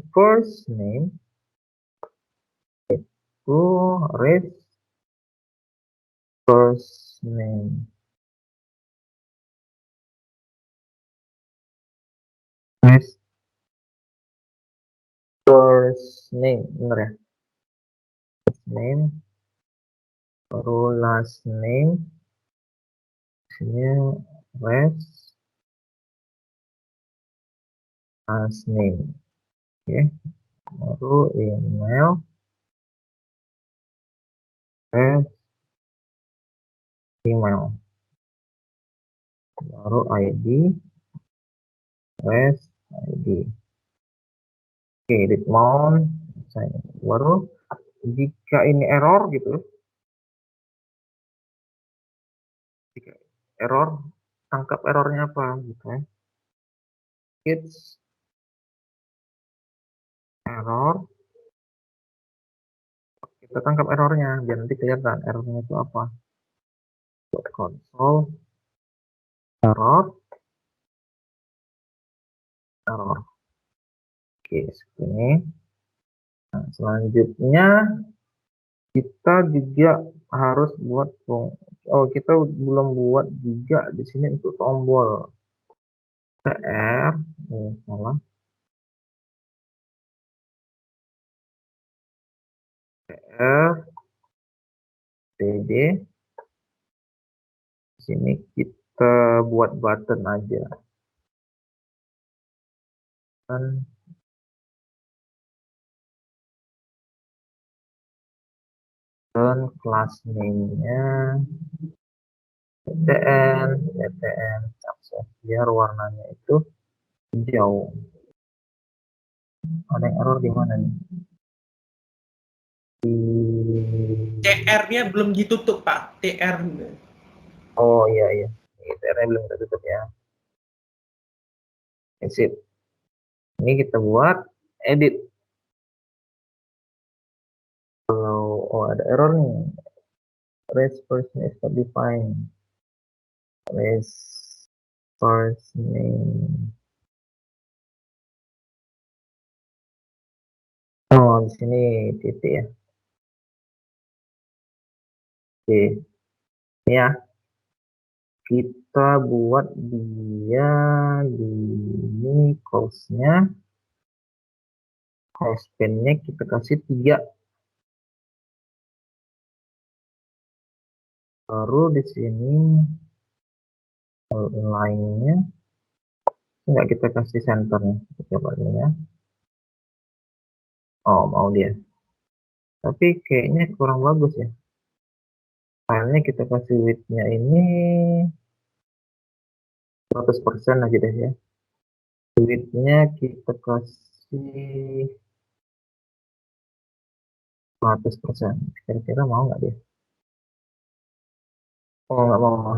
first name itu res first name res first name, benar ya, first name baru last name, sini res last name, oke, baru email res email, baru ID res ID. Oke, edit mount baru jika ini error gitu, jika error, tangkap errornya apa gitu ya. It's error, kita tangkap errornya biar nanti kelihatan errornya itu apa. Console error oke, seperti ini. Nah, selanjutnya kita juga harus buat kita belum buat juga di sini untuk tombol tr salah tr td. Di sini kita buat button aja. Dan dan kelas name-nya PTN sukses, biar warnanya itu hijau. Ada yang error di mana nih? Di
TR-nya belum ditutup, Pak. TR.
oh iya iya, TR-nya belum kita tutup ya. Exit. Ini kita buat edit. Oh ada error nih. Raise first name is not defined. Raise first name. Oh di sini titik ya. Oke, ini ya. Kita buat dia di ini cost-nya, cost pen-nya kita kasih 3. Baru di sini line-nya nggak kita kasih centernya. Kita coba dulu ya. Oh mau dia. Tapi kayaknya kurang bagus ya. Filenya kita kasih width-nya ini 100% aja deh ya. Width-nya kita kasih 100%. Kira-kira mau nggak dia? Oh nggak mau.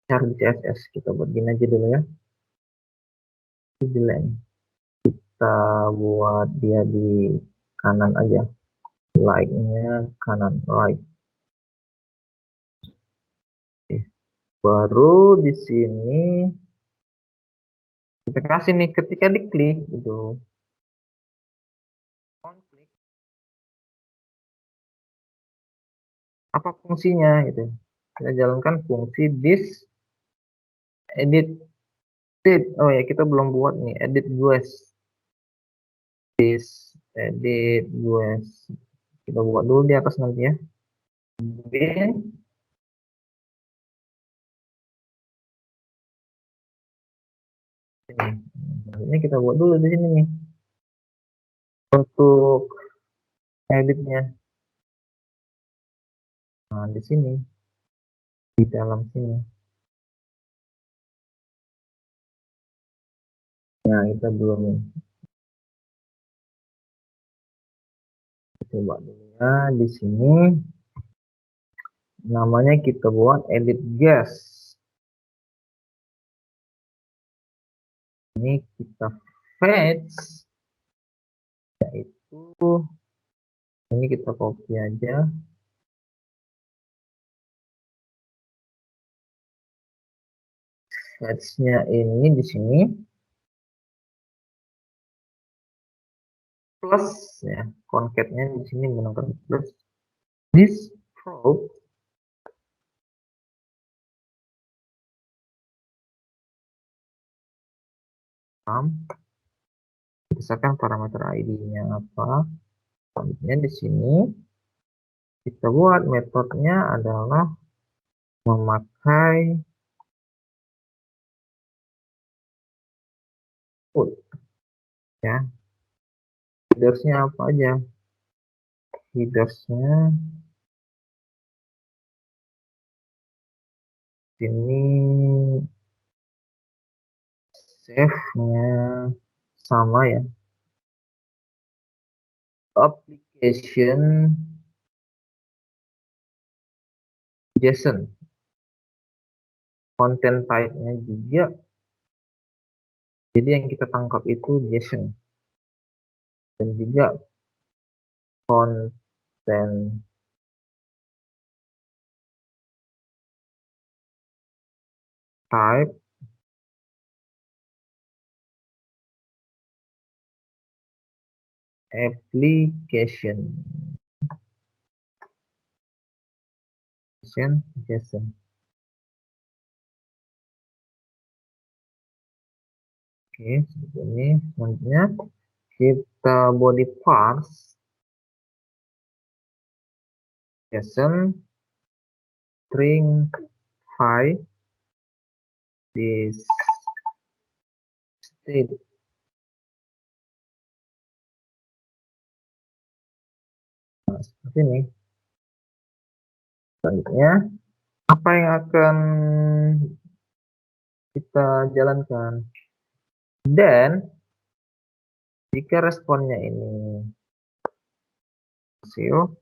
Cari di CSS. Kita buat gini aja dulu ya. Ini jelek nih. Kita buat dia di kanan aja. Like-nya kanan. Like. Oke. Baru di sini kita kasih nih ketika diklik gitu. Klik. Apa fungsinya gitu. Kita jalankan fungsi this edit. Oh ya kita belum buat nih edit guys. This edit guys. Kita buat dulu di atas nanti ya. Bin. Ini kita buat dulu di sini nih untuk editnya. Nah di sini di dalam sini. Nah kita belum coba dulu ya di sini. Namanya kita buat edit guest. Ini kita fetch yaitu ini kita copy aja. Fetch-nya ini di sini plus ya, concat-nya di sini menggunakan plus this probe berdasarkan parameter ID-nya apa. Selanjutnya di sini kita buat metodenya adalah memakai put ya. Headersnya apa aja? Headersnya ini save-nya sama ya. Application JSON. Content type-nya juga. Jadi yang kita tangkap itu JSON. Dan juga content type application JSON. Oke, seperti ini. Selanjutnya kita body parts JSON string 5 this state. Nah, seperti ini. Selanjutnya, apa yang akan kita jalankan? Dan jika responnya ini hasil,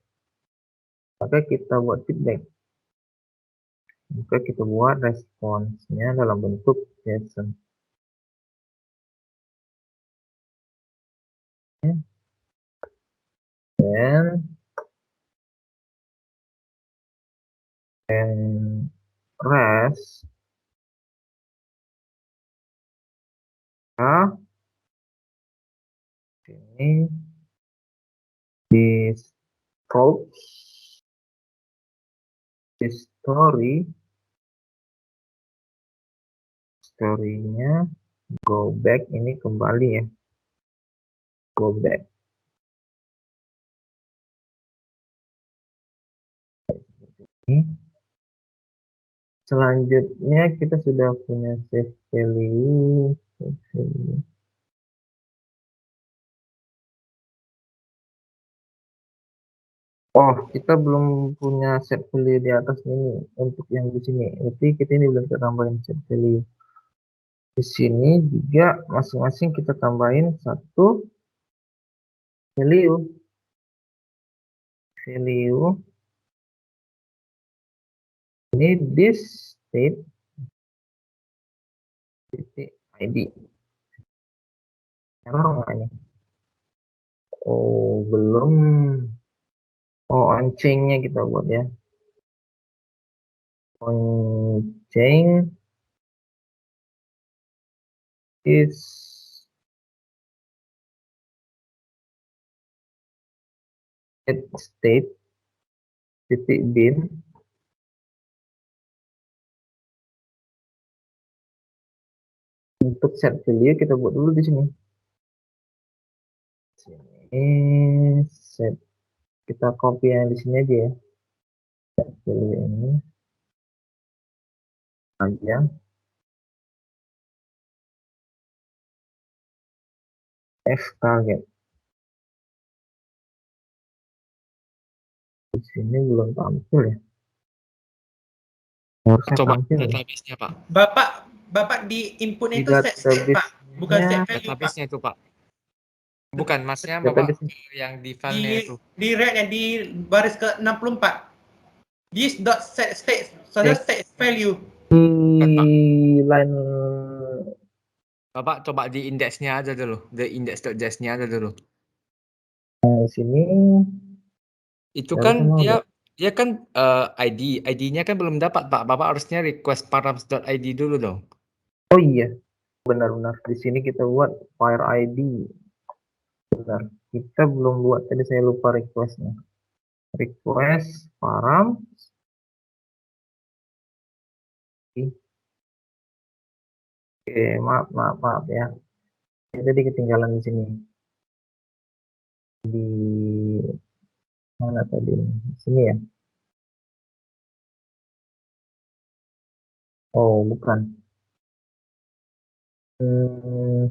maka kita buat feedback. Maka kita buat responsnya dalam bentuk JSON. Dan rest ini di scope di story-nya go back, ini kembali ya, go back. Selanjutnya kita sudah punya save value. Oh, kita belum punya set value di atas ini untuk yang di sini. Berarti kita ini belum kita tambahin set value. Di sini juga masing-masing kita tambahin satu value. Ini this state titik ID. Error nggak ini? Oh, belum. Oh, on-chain-nya kita buat ya. On-chain is at state titik bin. Untuk set value kita buat dulu di sini. Sini set, kita copy yang di sini aja ya. Set value ini aja. F target. Di sini belum tampil ya. Harusnya
Coba
tampil ya.
database-nya, Pak.
Bapak di input
Di
itu set state, Pak, bukan set
database-nya,
value, Pak.
Database-nya itu, Pak. Bukan, maksudnya
database
Bapak yang di file-nya itu.
Di red yang di baris ke-64. This dot set state, saudara set value.
di line
Bapak coba di indeksnya aja dulu. The index.js-nya aja dulu.
sini.
Itu
Ya,
kan
bisa mau
dia kan ID. ID-nya kan belum dapat, Pak. Bapak harusnya request params.id dulu dong.
Oh iya, benar-benar di sini kita buat fire ID. Benar, kita belum buat, tadi saya lupa requestnya. Request param. Oke, maaf ya. Jadi ketinggalan di sini. Di mana tadi? Di sini ya. Oh, bukan.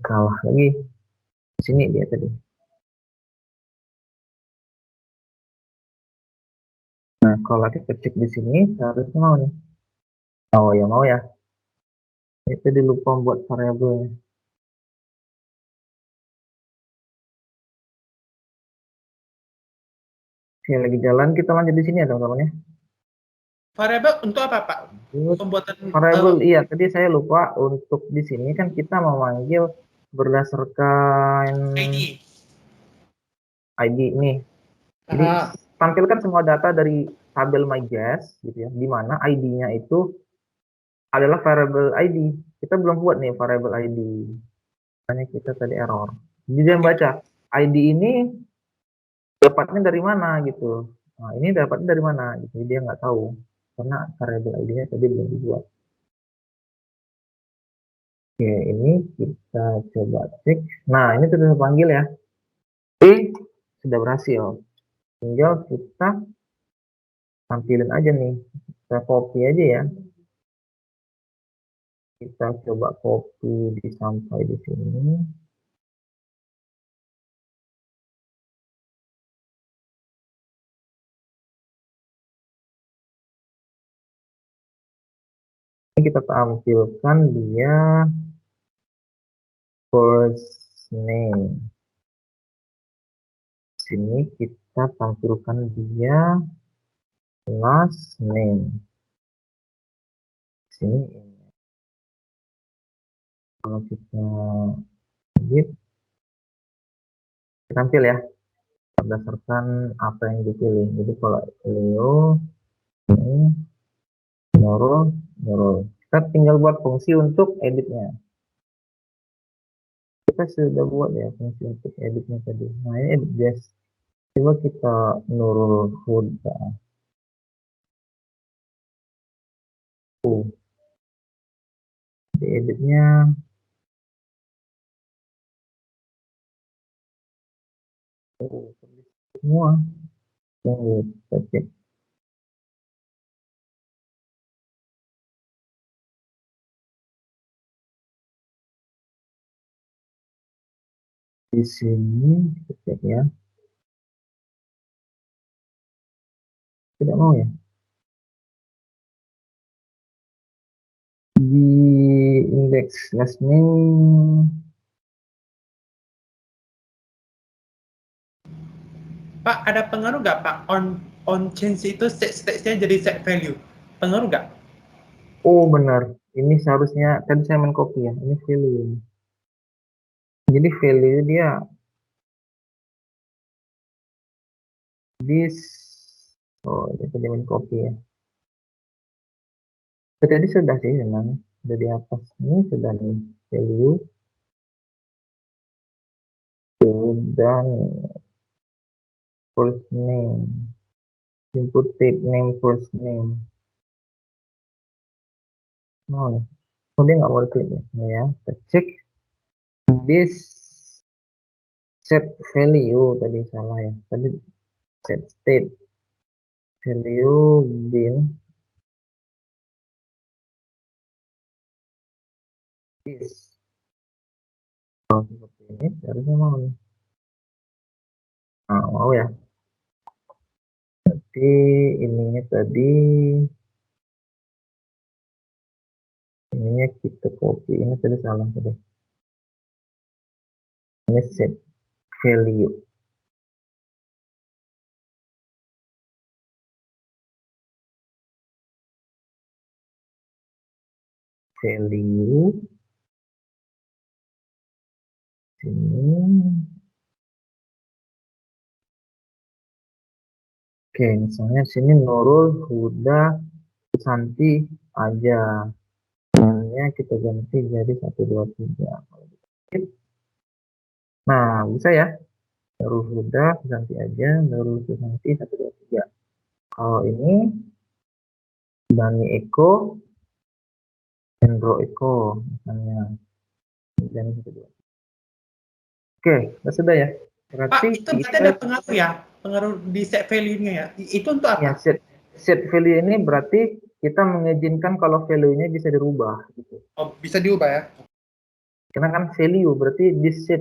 Kalah lagi. Di sini dia tadi. Nah, kalau kita cek di sini, harusnya mau nih. Oh ya, mau ya. Itu dilupa buat variabelnya. Oke, lagi jalan, kita lanjut di sini ya teman-teman ya.
Variable untuk apa, Pak? Pembuatan
Variabel, iya. Tadi saya lupa untuk di sini kan kita memanggil berdasarkan ID ini. Jadi tampilkan semua data dari tabel MyJS gitu ya, di mana ID-nya itu adalah variable ID. Kita belum buat nih variable ID. Makanya kita tadi error. Jadi dia baca ID ini dapatnya dari mana gitu. Nah, ini dapatnya dari mana gitu. Dia nggak tahu karena variable ID-nya tadi belum dibuat. Oke, ini kita coba cek. Nah, ini sudah panggil ya. Oke, sudah berhasil. Tinggal kita tampilin aja nih. Kita copy aja ya. Kita coba copy sampai di sini. kita tampilkan dia first name. Sini kita tampilkan dia last name. Sini kalau kita edit, tampil ya berdasarkan apa yang dipilih. Jadi kalau Leo ini Nurul, kita tinggal buat fungsi untuk editnya. Kita sudah buat ya fungsi untuk editnya tadi. Nah ini edit guys. Coba kita Nurul Huda. Di editnya semua. Tunggu, kita cek. Di sini kita cek ya. Tidak mau ya. Di indeks last name
Pak, ada pengaruh nggak Pak on change itu state-nya jadi set value? Pengaruh nggak?
oh benar, ini seharusnya tadi saya main copy ya, ini value. Jadi value dia this, oh itu dia main copy ya. Tadi sudah sih memang sudah di atas ini sudah nih value dan first name, input type name first name. Oh, dia nggak mau klik ya. Kita cek this set value tadi salah ya. Tadi set state value bin this. Oh, seperti ini harusnya mau nih. Nah, mau ya. Berarti ininya tadi ininya kita copy, ini tadi salah tadi. Ini set value. Value sini. Oke, misalnya sini Nurul, Huda, Santi aja. Namanya kita ganti jadi 1 2 3. Nah, bisa ya. Nurul Huda, Santi aja, Nurul Santi 1 2 3. Kalau ini Dani Eko, Hendro Eko misalnya. Dan 1 2. Oke, sudah ya.
Pak,
Berarti
itu berarti ada pengaruh ya? Pengaruh di set value-nya ya? Itu untuk apa?
ya, set value ini berarti kita mengizinkan kalau value-nya bisa dirubah gitu.
Oh, bisa diubah ya?
Karena kan value berarti di set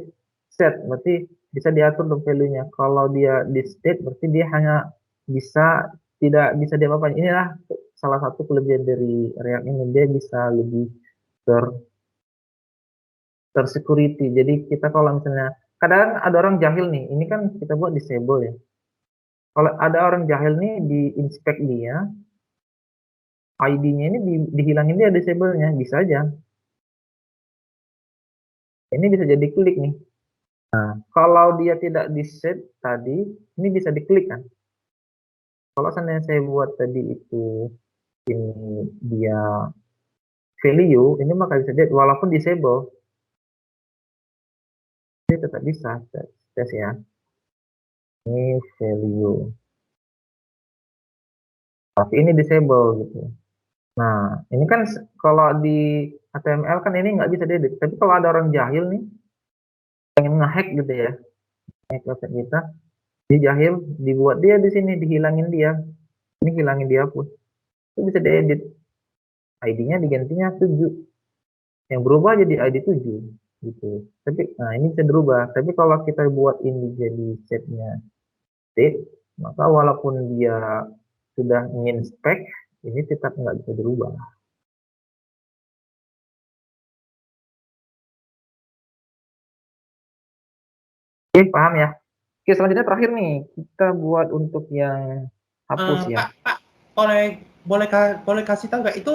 berarti bisa diatur untuk value-nya. Kalau dia di state berarti dia hanya bisa tidak bisa diapa-apain. Inilah salah satu kelebihan dari React ini, dia bisa lebih tersecurity. Jadi kita kalau misalnya kadang ada orang jahil nih, ini kan kita buat disable ya. Kalau ada orang jahil nih di inspect dia, ID-nya ini dihilangin dia disable-nya, bisa aja. Ini bisa jadi klik nih. Nah, kalau dia tidak di set tadi, ini bisa diklik kan. Kalau seandainya saya buat tadi itu ini dia value, ini maka bisa dia walaupun disable, dia tetap bisa tes ya. Ini value. Tapi ini disable gitu. Nah, ini kan kalau di HTML kan ini nggak bisa diedit. Tapi kalau ada orang jahil nih, pengen ngehack gitu ya, hack website kita, dia jahil, dibuat dia di sini, dihilangin dia, ini hilangin dia pun, itu bisa diedit. ID-nya digantinya 7, yang berubah jadi ID 7 gitu. Tapi nah ini bisa berubah. Tapi kalau kita buat ini jadi setnya state, maka walaupun dia sudah nginspect, ini tetap nggak bisa berubah. Oke, paham ya. Oke, selanjutnya terakhir nih, kita buat untuk yang hapus ya.
Pak, boleh kasih tahu nggak itu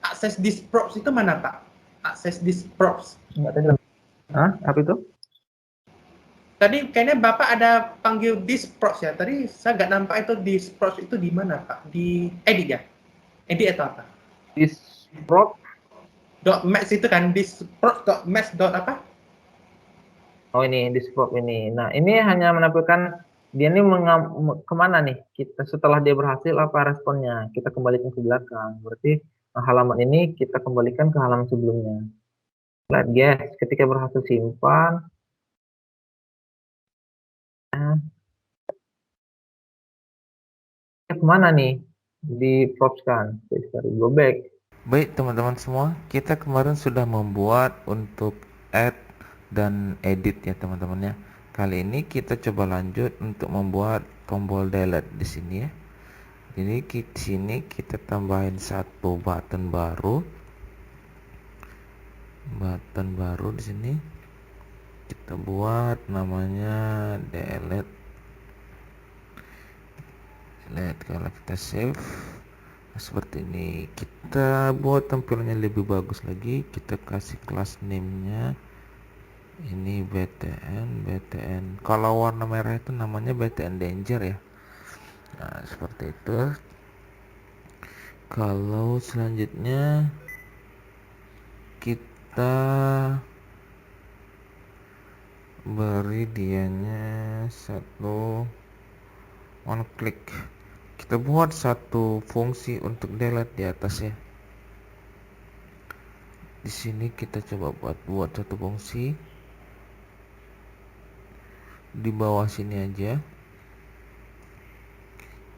akses disk props itu mana Pak? Akses disk props.
Enggak tadi. Hah? Apa itu?
Tadi kayaknya Bapak ada panggil disk props ya. Tadi saya nggak nampak itu disk props itu di mana Pak? Di edit ya? Edit atau apa?
Disprop.
.max itu kan disk props .max apa?
Oh, ini disprop ini. Nah, ini hanya menampilkan dia ini kemana nih? Kita setelah dia berhasil apa responnya? Kita kembalikan ke belakang. Berarti halaman ini kita kembalikan ke halaman sebelumnya. Lihat guys, ketika berhasil simpan, kemana nih? Di props kan. Sorry, go back.
Baik teman-teman semua, kita kemarin sudah membuat untuk add dan edit ya teman-teman ya. Kali ini kita coba lanjut untuk membuat tombol delete di sini ya. Jadi di sini kita tambahin satu button baru. Button baru di sini. Kita buat namanya delete. Delete kalau kita save. Nah, seperti ini kita buat tampilannya lebih bagus lagi, kita kasih kelas name-nya ini btn. Kalau warna merah itu namanya btn danger ya. Nah seperti itu. Kalau selanjutnya kita beri dianya satu on click. Kita buat satu fungsi untuk delete di atas ya. Di sini kita coba buat satu fungsi di bawah sini aja.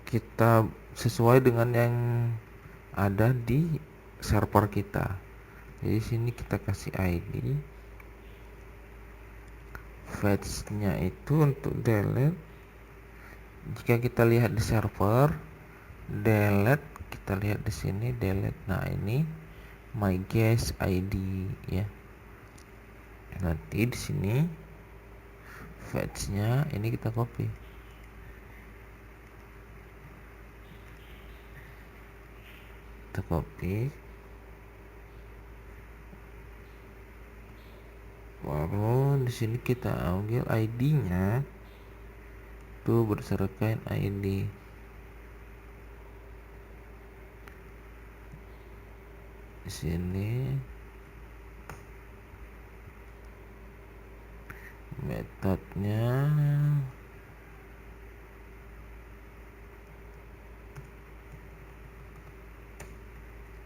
Kita sesuai dengan yang ada di server kita. Jadi sini kita kasih ID. Fetch-nya itu untuk delete. Jika kita lihat di server delete, kita lihat di sini delete. Nah ini my guest ID ya. Nanti di sini fetch-nya ini kita copy. Kita copy. Baru di sini kita ambil ID-nya. Tuh berdasarkan ID. Di sini metodenya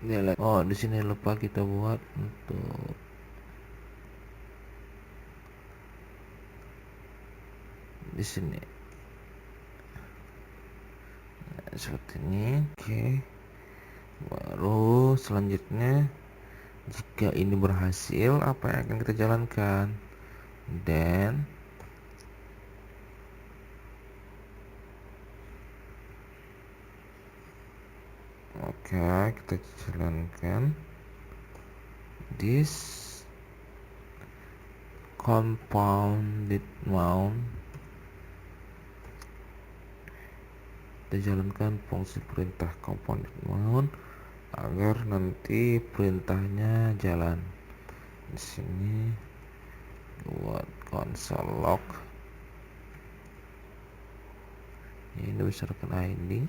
delete. Oh, di sini lupa kita buat untuk di sini. Nah, seperti ini. Oke. Baru selanjutnya jika ini berhasil, apa yang akan kita jalankan? Dan oke, kita jalankan this compounded mount. Kita jalankan fungsi perintah compounded mount agar nanti perintahnya jalan. Di sini buat console log. Ini besarkan ID.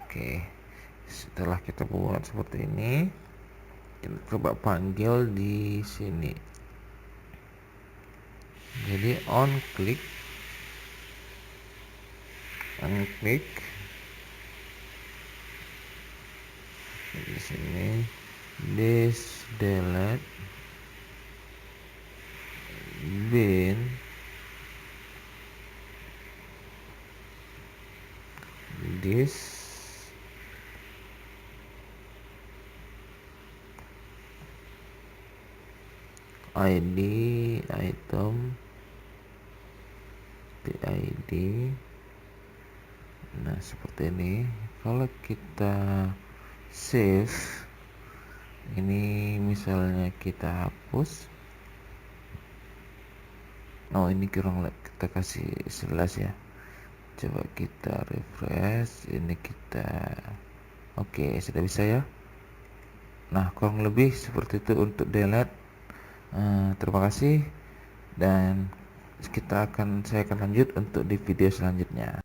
Oke, setelah kita buat seperti ini, kita coba panggil di sini. Jadi on click di sini this delete bin this ID item PID. Nah seperti ini kalau kita save ini, misalnya kita hapus. Oh, ini kurang, kita kasih 11 ya. Coba kita refresh, ini kita oke, sudah bisa ya. Nah, kurang lebih seperti itu untuk delete. Terima kasih, dan saya akan lanjut untuk di video selanjutnya.